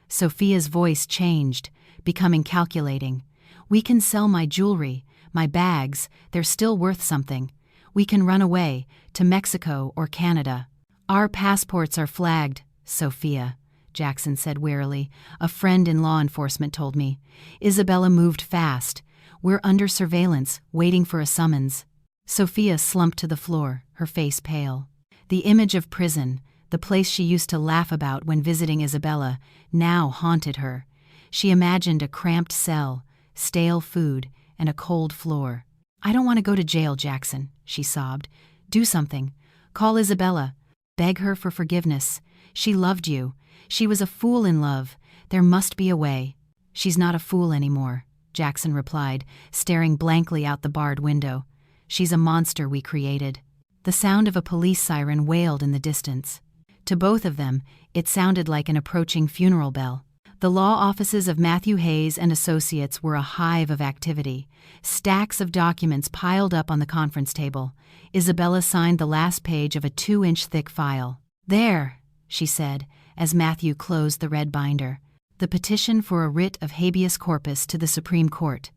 Sophia's voice changed, becoming calculating. "We can sell my jewelry, my bags, they're still worth something. We can run away, to Mexico or Canada. Our passports are flagged, Sophia," Jackson said wearily. "A friend in law enforcement told me. Isabella moved fast. We're under surveillance, waiting for a summons." Sophia slumped to the floor, her face pale. The image of prison, the place she used to laugh about when visiting Isabella, now haunted her. She imagined a cramped cell, stale food, and a cold floor. "I don't want to go to jail, Jackson," she sobbed. "Do something. Call Isabella. Beg her for forgiveness. She loved you. She was a fool in love. There must be a way." "She's not a fool anymore," Jackson replied, staring blankly out the barred window. "She's a monster we created." The sound of a police siren wailed in the distance. To both of them, it sounded like an approaching funeral bell. The law offices of Matthew Hayes and Associates were a hive of activity. Stacks of documents piled up on the conference table. Isabella signed the last page of a 2-inch thick file. "There," she said, as Matthew closed the red binder. "The petition for a writ of habeas corpus to the Supreme Court.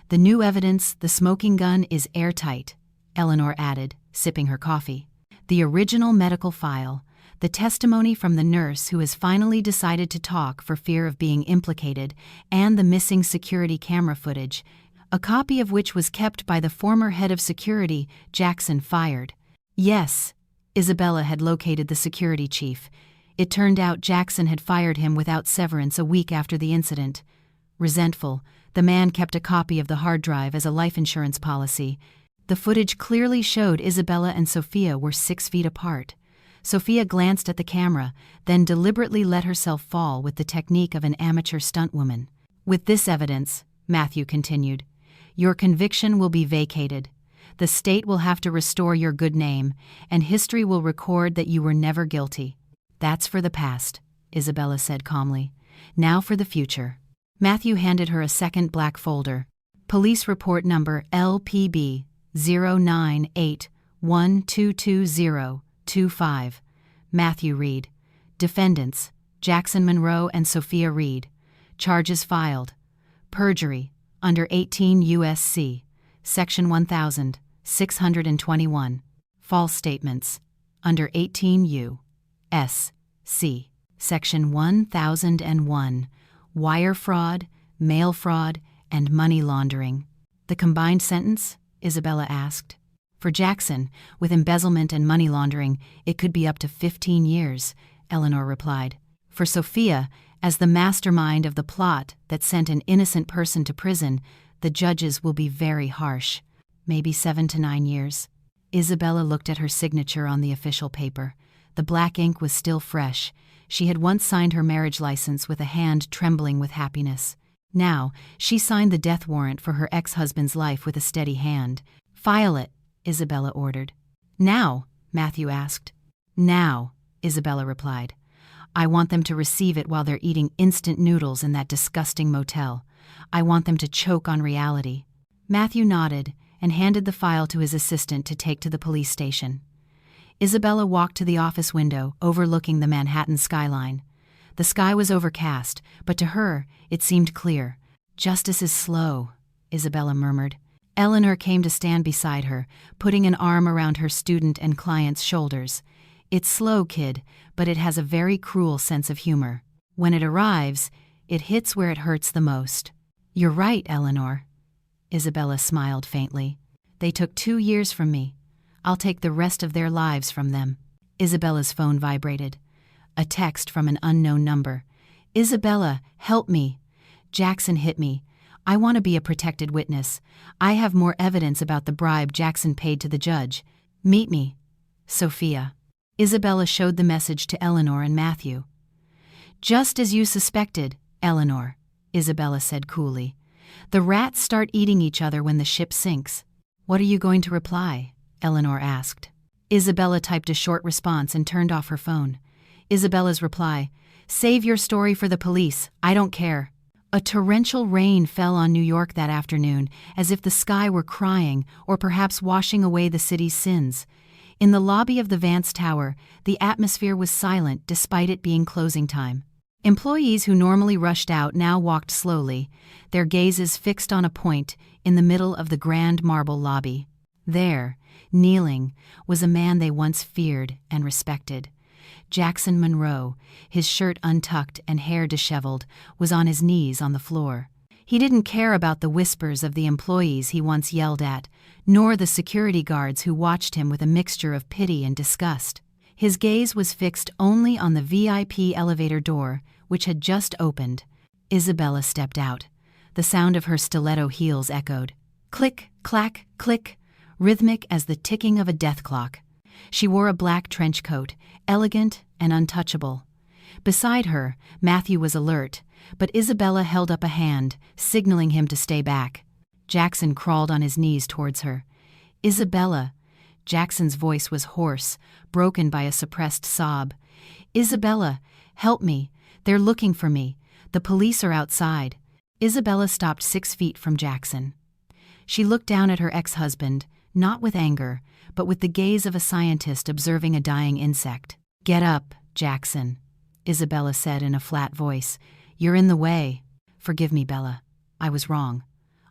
The new evidence, the smoking gun, is airtight," Eleanor added, sipping her coffee. "The original medical file, the testimony from the nurse who has finally decided to talk for fear of being implicated, and the missing security camera footage. a copy of which was kept by the former head of security Jackson fired. Yes, Isabella had located the security chief. It turned out Jackson had fired him without severance a week after the incident. Resentful, the man kept a copy of the hard drive as a life insurance policy. The footage clearly showed Isabella and Sophia were 6 feet apart. Sophia glanced at the camera, then deliberately let herself fall with the technique of an amateur stuntwoman. With this evidence, Matthew continued, your conviction will be vacated. The state will have to restore your good name, and history will record that you were never guilty. That's for the past, Isabella said calmly. Now for the future. Matthew handed her a second black folder. Police report number LPB 098122025. Matthew Reed. Defendants, Jackson Monroe and Sophia Reed. Charges filed. Perjury, under 18 U.S.C. Section 1621. False statements, under 18 U.S.C. Section 1001. Wire fraud, mail fraud, and money laundering. The combined sentence? Isabella asked. For Jackson, with embezzlement and money laundering, it could be up to 15 years, Eleanor replied. For Sophia, as the mastermind of the plot that sent an innocent person to prison, the judges will be very harsh, maybe 7 to 9 years. Isabella looked at her signature on the official paper. The black ink was still fresh. She had once signed her marriage license with a hand trembling with happiness. Now, she signed the death warrant for her ex-husband's life with a steady hand. File it, Isabella ordered. Now, Matthew asked. Now, Isabella replied. I want them to receive it while they're eating instant noodles in that disgusting motel. I want them to choke on reality. Matthew nodded and handed the file to his assistant to take to the police station. Isabella walked to the office window overlooking the Manhattan skyline. The sky was overcast, but to her, it seemed clear. Justice is slow, Isabella murmured. Eleanor came to stand beside her, putting an arm around her student and client's shoulders. It's slow, kid, but it has a very cruel sense of humor. When it arrives, it hits where it hurts the most. You're right, Eleanor. Isabella smiled faintly. They took 2 years from me. I'll take the rest of their lives from them. Isabella's phone vibrated. A text from an unknown number. Isabella, help me. Jackson hit me. I want to be a protected witness. I have more evidence about the bribe Jackson paid to the judge. Meet me. Sophia. Isabella showed the message to Eleanor and Matthew. Just as you suspected, Eleanor, Isabella said coolly. The rats start eating each other when the ship sinks. What are you going to reply? Eleanor asked. Isabella typed a short response and turned off her phone. Isabella's reply, save your story for the police, I don't care. A torrential rain fell on New York that afternoon, as if the sky were crying or perhaps washing away the city's sins. In the lobby of the Vance Tower, the atmosphere was silent despite it being closing time. Employees who normally rushed out now walked slowly, their gazes fixed on a point in the middle of the grand marble lobby. There, kneeling, was a man they once feared and respected. Jackson Monroe, his shirt untucked and hair disheveled, was on his knees on the floor. He didn't care about the whispers of the employees he once yelled at, nor the security guards who watched him with a mixture of pity and disgust. His gaze was fixed only on the VIP elevator door, which had just opened. Isabella stepped out. The sound of her stiletto heels echoed. Click, clack, click, rhythmic as the ticking of a death clock. She wore a black trench coat, elegant and untouchable. Beside her, Matthew was alert, but Isabella held up a hand, signaling him to stay back. Jackson crawled on his knees towards her. Isabella. Jackson's voice was hoarse, broken by a suppressed sob. Isabella, help me. They're looking for me. The police are outside. Isabella stopped 6 feet from Jackson. She looked down at her ex-husband, not with anger, but with the gaze of a scientist observing a dying insect. Get up, Jackson, Isabella said in a flat voice. You're in the way. Forgive me, Bella. I was wrong.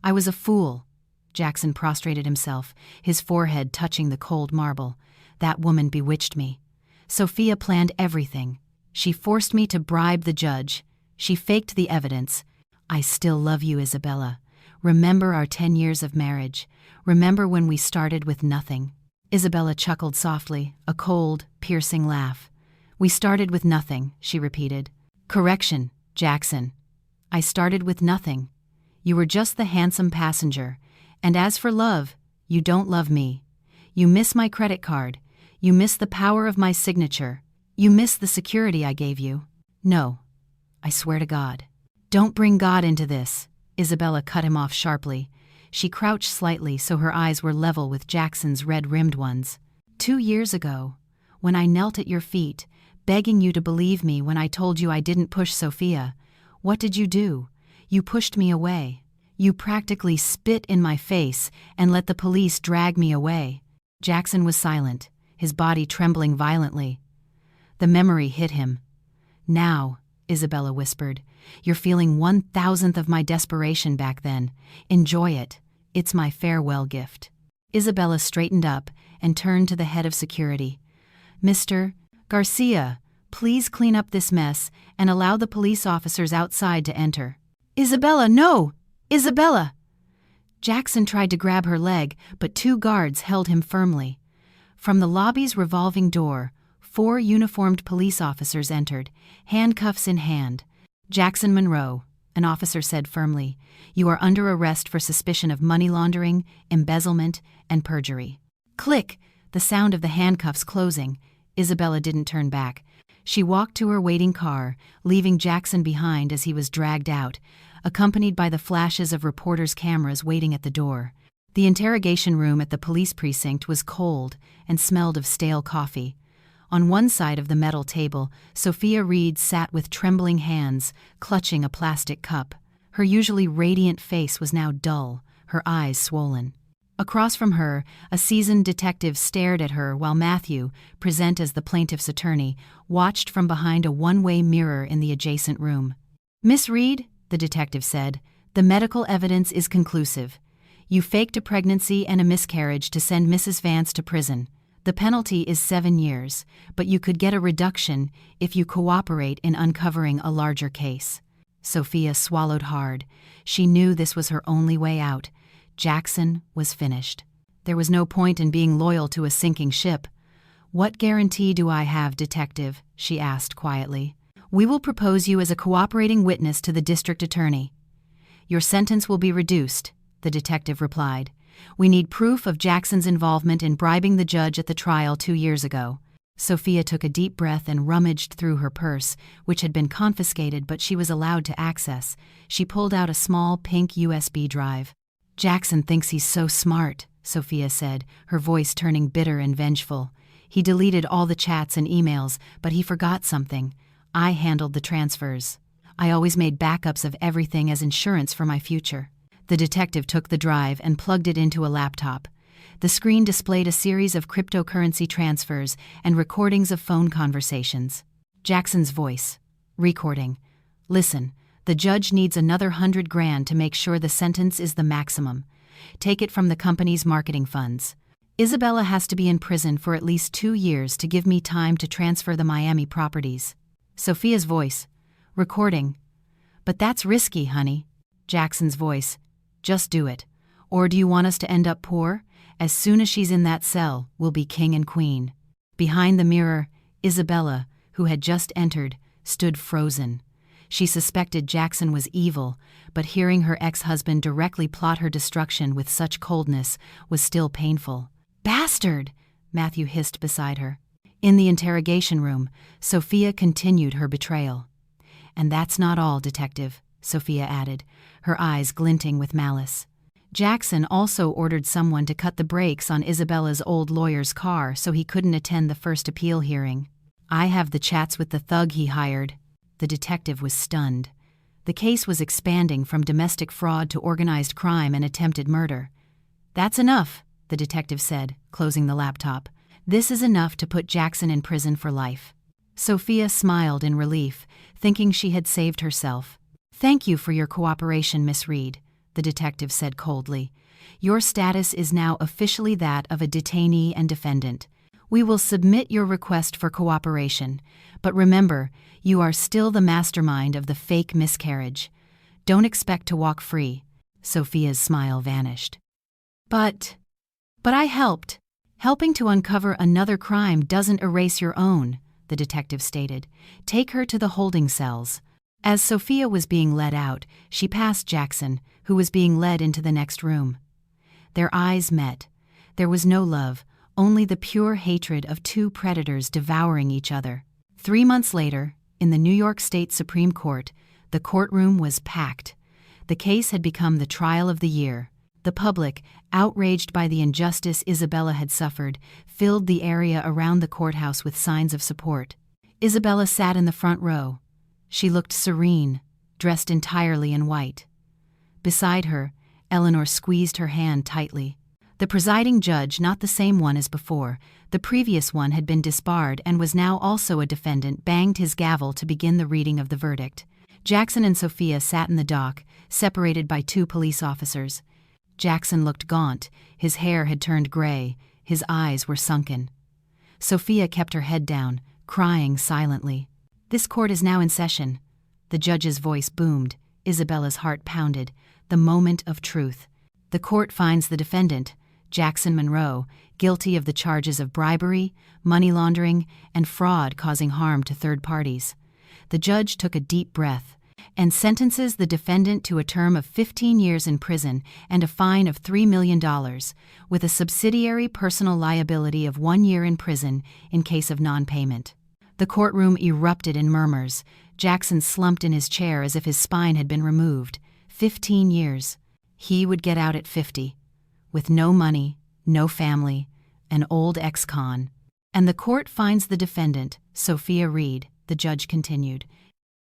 I was a fool. Jackson prostrated himself, his forehead touching the cold marble. That woman bewitched me. Sophia planned everything. She forced me to bribe the judge. She faked the evidence. I still love you, Isabella. Remember our 10 years of marriage. Remember when we started with nothing. Isabella chuckled softly, a cold, piercing laugh. We started with nothing, she repeated. Correction, Jackson. I started with nothing. You were just the handsome passenger. And as for love, you don't love me. You miss my credit card. You miss the power of my signature. You miss the security I gave you. No, I swear to God. Don't bring God into this. Isabella cut him off sharply. She crouched slightly so her eyes were level with Jackson's red-rimmed ones. 2 years ago, when I knelt at your feet, begging you to believe me when I told you I didn't push Sophia, what did you do? You pushed me away. You practically spit in my face and let the police drag me away. Jackson was silent, his body trembling violently. The memory hit him. Now, Isabella whispered, you're feeling 1,000th of my desperation back then. Enjoy it. It's my farewell gift. Isabella straightened up and turned to the head of security. Mr. Garcia, please clean up this mess and allow the police officers outside to enter. Isabella, no! Isabella! Jackson tried to grab her leg, but 2 guards held him firmly. From the lobby's revolving door, 4 uniformed police officers entered, handcuffs in hand. Jackson Monroe, an officer said firmly, you are under arrest for suspicion of money laundering, embezzlement, and perjury. Click! The sound of the handcuffs closing. Isabella didn't turn back. She walked to her waiting car, leaving Jackson behind as he was dragged out, accompanied by the flashes of reporters' cameras waiting at the door. The interrogation room at the police precinct was cold and smelled of stale coffee. On one side of the metal table, Sophia Reed sat with trembling hands, clutching a plastic cup. Her usually radiant face was now dull, her eyes swollen. Across from her, a seasoned detective stared at her while Matthew, present as the plaintiff's attorney, watched from behind a one-way mirror in the adjacent room. Miss Reed, the detective said, the medical evidence is conclusive. You faked a pregnancy and a miscarriage to send Mrs. Vance to prison. The penalty is 7 years, but you could get a reduction if you cooperate in uncovering a larger case. Sophia swallowed hard. She knew this was her only way out. Jackson was finished. There was no point in being loyal to a sinking ship. What guarantee do I have, detective? She asked quietly. We will propose you as a cooperating witness to the district attorney. Your sentence will be reduced, the detective replied. We need proof of Jackson's involvement in bribing the judge at the trial 2 years ago. Sophia took a deep breath and rummaged through her purse, which had been confiscated but she was allowed to access. She pulled out a small pink USB drive. Jackson thinks he's so smart, Sophia said, her voice turning bitter and vengeful. He deleted all the chats and emails, but he forgot something. I handled the transfers. I always made backups of everything as insurance for my future. The detective took the drive and plugged it into a laptop. The screen displayed a series of cryptocurrency transfers and recordings of phone conversations. Jackson's voice. Recording. Listen, the judge needs another 100 grand to make sure the sentence is the maximum. Take it from the company's marketing funds. Isabella has to be in prison for at least 2 years to give me time to transfer the Miami properties. Sophia's voice. Recording. But that's risky, honey. Jackson's voice. Just do it. Or do you want us to end up poor? As soon as she's in that cell, we'll be king and queen. Behind the mirror, Isabella, who had just entered, stood frozen. She suspected Jackson was evil, but hearing her ex-husband directly plot her destruction with such coldness was still painful. Bastard! Matthew hissed beside her. In the interrogation room, Sophia continued her betrayal. And that's not all, detective, Sophia added, her eyes glinting with malice. Jackson also ordered someone to cut the brakes on Isabella's old lawyer's car so he couldn't attend the first appeal hearing. I have the chats with the thug he hired. The detective was stunned. The case was expanding from domestic fraud to organized crime and attempted murder. That's enough, the detective said, closing the laptop. This is enough to put Jackson in prison for life. Sophia smiled in relief, thinking she had saved herself. Thank you for your cooperation, Miss Reed, the detective said coldly. Your status is now officially that of a detainee and defendant. We will submit your request for cooperation, but remember, you are still the mastermind of the fake miscarriage. Don't expect to walk free. Sophia's smile vanished. But I helped. Helping to uncover another crime doesn't erase your own, the detective stated. Take her to the holding cells. As Sophia was being led out, she passed Jackson, who was being led into the next room. Their eyes met. There was no love, only the pure hatred of two predators devouring each other. 3 months later, in the New York State Supreme Court, the courtroom was packed. The case had become the trial of the year. The public, outraged by the injustice Isabella had suffered, filled the area around the courthouse with signs of support. Isabella sat in the front row. She looked serene, dressed entirely in white. Beside her, Eleanor squeezed her hand tightly. The presiding judge, not the same one as before, the previous one had been disbarred and was now also a defendant, banged his gavel to begin the reading of the verdict. Jackson and Sophia sat in the dock, separated by 2 police officers. Jackson looked gaunt, his hair had turned gray, his eyes were sunken. Sophia kept her head down, crying silently. "This court is now in session." The judge's voice boomed. Isabella's heart pounded. The moment of truth. The court finds the defendant, Jackson Monroe, guilty of the charges of bribery, money laundering, and fraud causing harm to third parties. The judge took a deep breath and sentences the defendant to a term of 15 years in prison and a fine of $3 million, with a subsidiary personal liability of 1 year in prison in case of non-payment. The courtroom erupted in murmurs. Jackson slumped in his chair as if his spine had been removed. 15 years. He would get out at 50. With no money, no family, an old ex-con. And the court finds the defendant, Sophia Reed, the judge continued.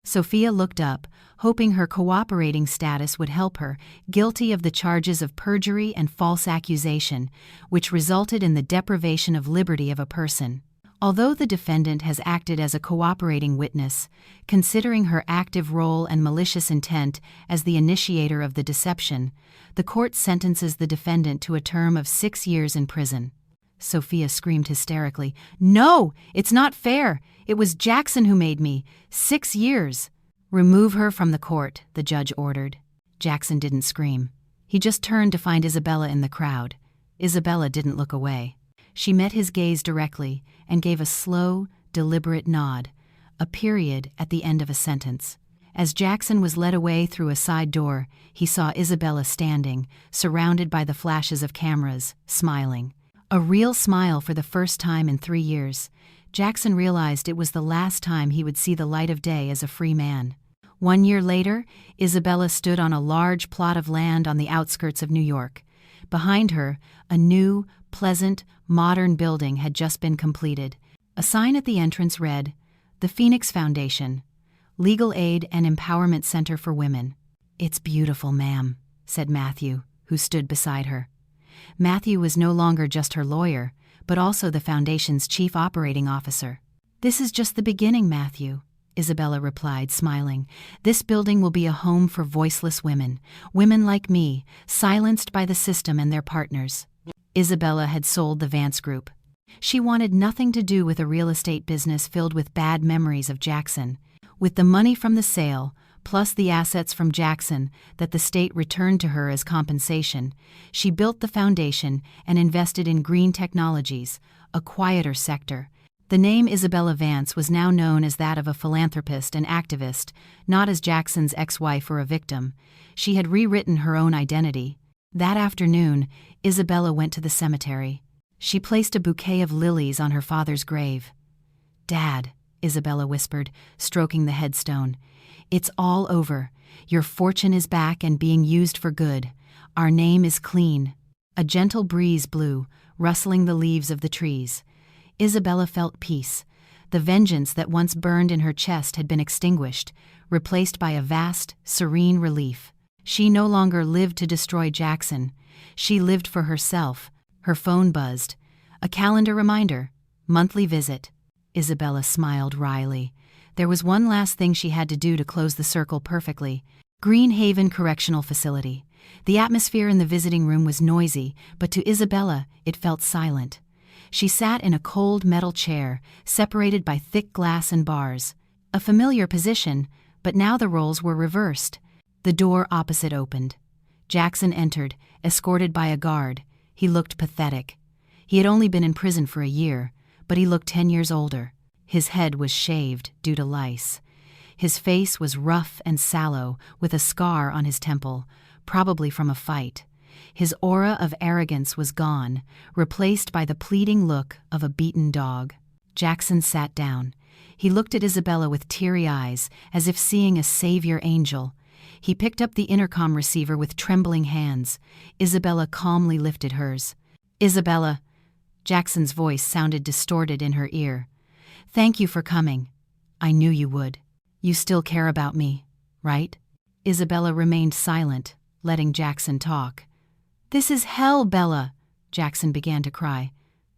Sophia looked up, hoping her cooperating status would help her, guilty of the charges of perjury and false accusation, which resulted in the deprivation of liberty of a person. Although the defendant has acted as a cooperating witness, considering her active role and malicious intent as the initiator of the deception, the court sentences the defendant to a term of 6 years in prison. Sophia screamed hysterically, "No, it's not fair. It was Jackson who made me. 6 years. Remove her from the court," the judge ordered. Jackson didn't scream. He just turned to find Isabella in the crowd. Isabella didn't look away. She met his gaze directly and gave a slow, deliberate nod, a period at the end of a sentence. As Jackson was led away through a side door, he saw Isabella standing, surrounded by the flashes of cameras, smiling. A real smile for the first time in 3 years. Jackson realized it was the last time he would see the light of day as a free man. 1 year later, Isabella stood on a large plot of land on the outskirts of New York. Behind her, a new, pleasant, modern building had just been completed. A sign at the entrance read, "The Phoenix Foundation, Legal Aid and Empowerment Center for Women." "It's beautiful, ma'am," said Matthew, who stood beside her. Matthew was no longer just her lawyer, but also the foundation's chief operating officer. "This is just the beginning, Matthew," Isabella replied, smiling. "This building will be a home for voiceless women, women like me, silenced by the system and their partners." Isabella had sold the Vance Group. She wanted nothing to do with a real estate business filled with bad memories of Jackson. With the money from the sale, plus the assets from Jackson that the state returned to her as compensation, she built the foundation and invested in green technologies, a quieter sector. The name Isabella Vance was now known as that of a philanthropist and activist, not as Jackson's ex-wife or a victim. She had rewritten her own identity. That afternoon, Isabella went to the cemetery. She placed a bouquet of lilies on her father's grave. "Dad," Isabella whispered, stroking the headstone, "it's all over. Your fortune is back and being used for good. Our name is clean." A gentle breeze blew, rustling the leaves of the trees. Isabella felt peace. The vengeance that once burned in her chest had been extinguished, replaced by a vast, serene relief. She no longer lived to destroy Jackson. She lived for herself. Her phone buzzed. A calendar reminder. Monthly visit. Isabella smiled wryly. There was one last thing she had to do to close the circle perfectly. Green Haven Correctional Facility. The atmosphere in the visiting room was noisy, but to Isabella it felt silent. She sat in a cold metal chair, separated by thick glass and bars. A familiar position, but now the roles were reversed. The door opposite opened. Jackson entered, escorted by a guard. He looked pathetic. He had only been in prison for a year, but he looked 10 years older. His head was shaved due to lice. His face was rough and sallow, with a scar on his temple, probably from a fight. His aura of arrogance was gone, replaced by the pleading look of a beaten dog. Jackson sat down. He looked at Isabella with teary eyes, as if seeing a savior angel. He picked up the intercom receiver with trembling hands. Isabella calmly lifted hers. "Isabella," Jackson's voice sounded distorted in her ear. "Thank you for coming. I knew you would. You still care about me, right?" Isabella remained silent, letting Jackson talk. "This is hell, Bella," Jackson began to cry.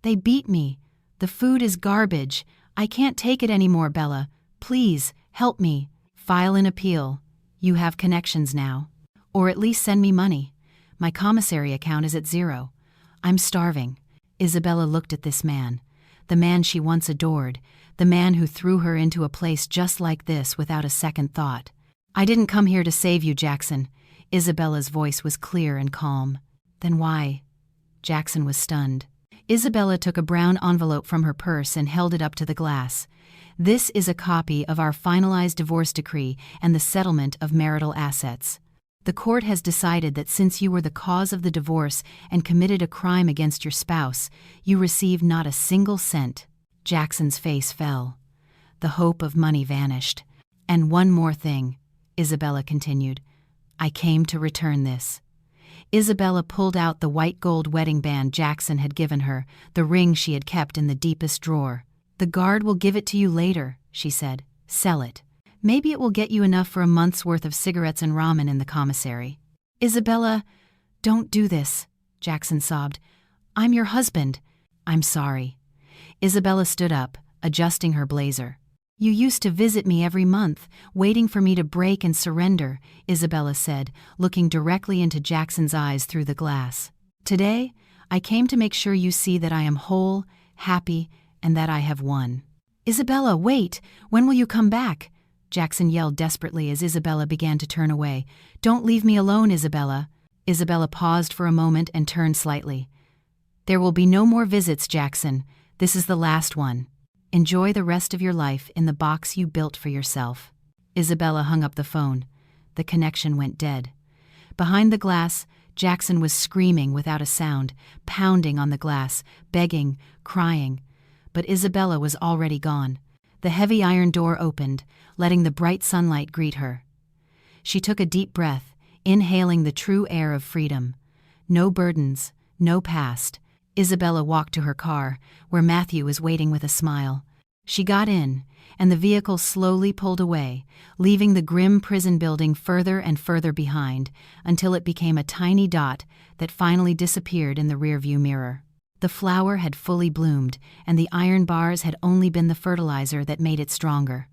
"They beat me. The food is garbage. I can't take it anymore, Bella. Please, help me. File an appeal. You have connections now. Or at least send me money. My commissary account is at 0. I'm starving." Isabella looked at this man, the man she once adored, the man who threw her into a place just like this without a second thought. "I didn't come here to save you, Jackson." Isabella's voice was clear and calm. "Then why?" Jackson was stunned. Isabella took a brown envelope from her purse and held it up to the glass. "This is a copy of our finalized divorce decree and the settlement of marital assets. The court has decided that since you were the cause of the divorce and committed a crime against your spouse, you receive not a single cent." Jackson's face fell. The hope of money vanished. "And one more thing," Isabella continued. "I came to return this." Isabella pulled out the white gold wedding band Jackson had given her, the ring she had kept in the deepest drawer. "The guard will give it to you later," she said. "Sell it. Maybe it will get you enough for a month's worth of cigarettes and ramen in the commissary." "Isabella, don't do this," Jackson sobbed. "I'm your husband." "I'm sorry." Isabella stood up, adjusting her blazer. "You used to visit me every month, waiting for me to break and surrender," Isabella said, looking directly into Jackson's eyes through the glass. "Today, I came to make sure you see that I am whole, happy, and that I have won." "Isabella, wait! When will you come back?" Jackson yelled desperately as Isabella began to turn away. "Don't leave me alone, Isabella." Isabella paused for a moment and turned slightly. "There will be no more visits, Jackson. This is the last one. Enjoy the rest of your life in the box you built for yourself." Isabella hung up the phone. The connection went dead. Behind the glass, Jackson was screaming without a sound, pounding on the glass, begging, crying. But Isabella was already gone. The heavy iron door opened, letting the bright sunlight greet her. She took a deep breath, inhaling the true air of freedom. No burdens, no past. Isabella walked to her car, where Matthew was waiting with a smile. She got in, and the vehicle slowly pulled away, leaving the grim prison building further and further behind, until it became a tiny dot that finally disappeared in the rearview mirror. The flower had fully bloomed, and the iron bars had only been the fertilizer that made it stronger.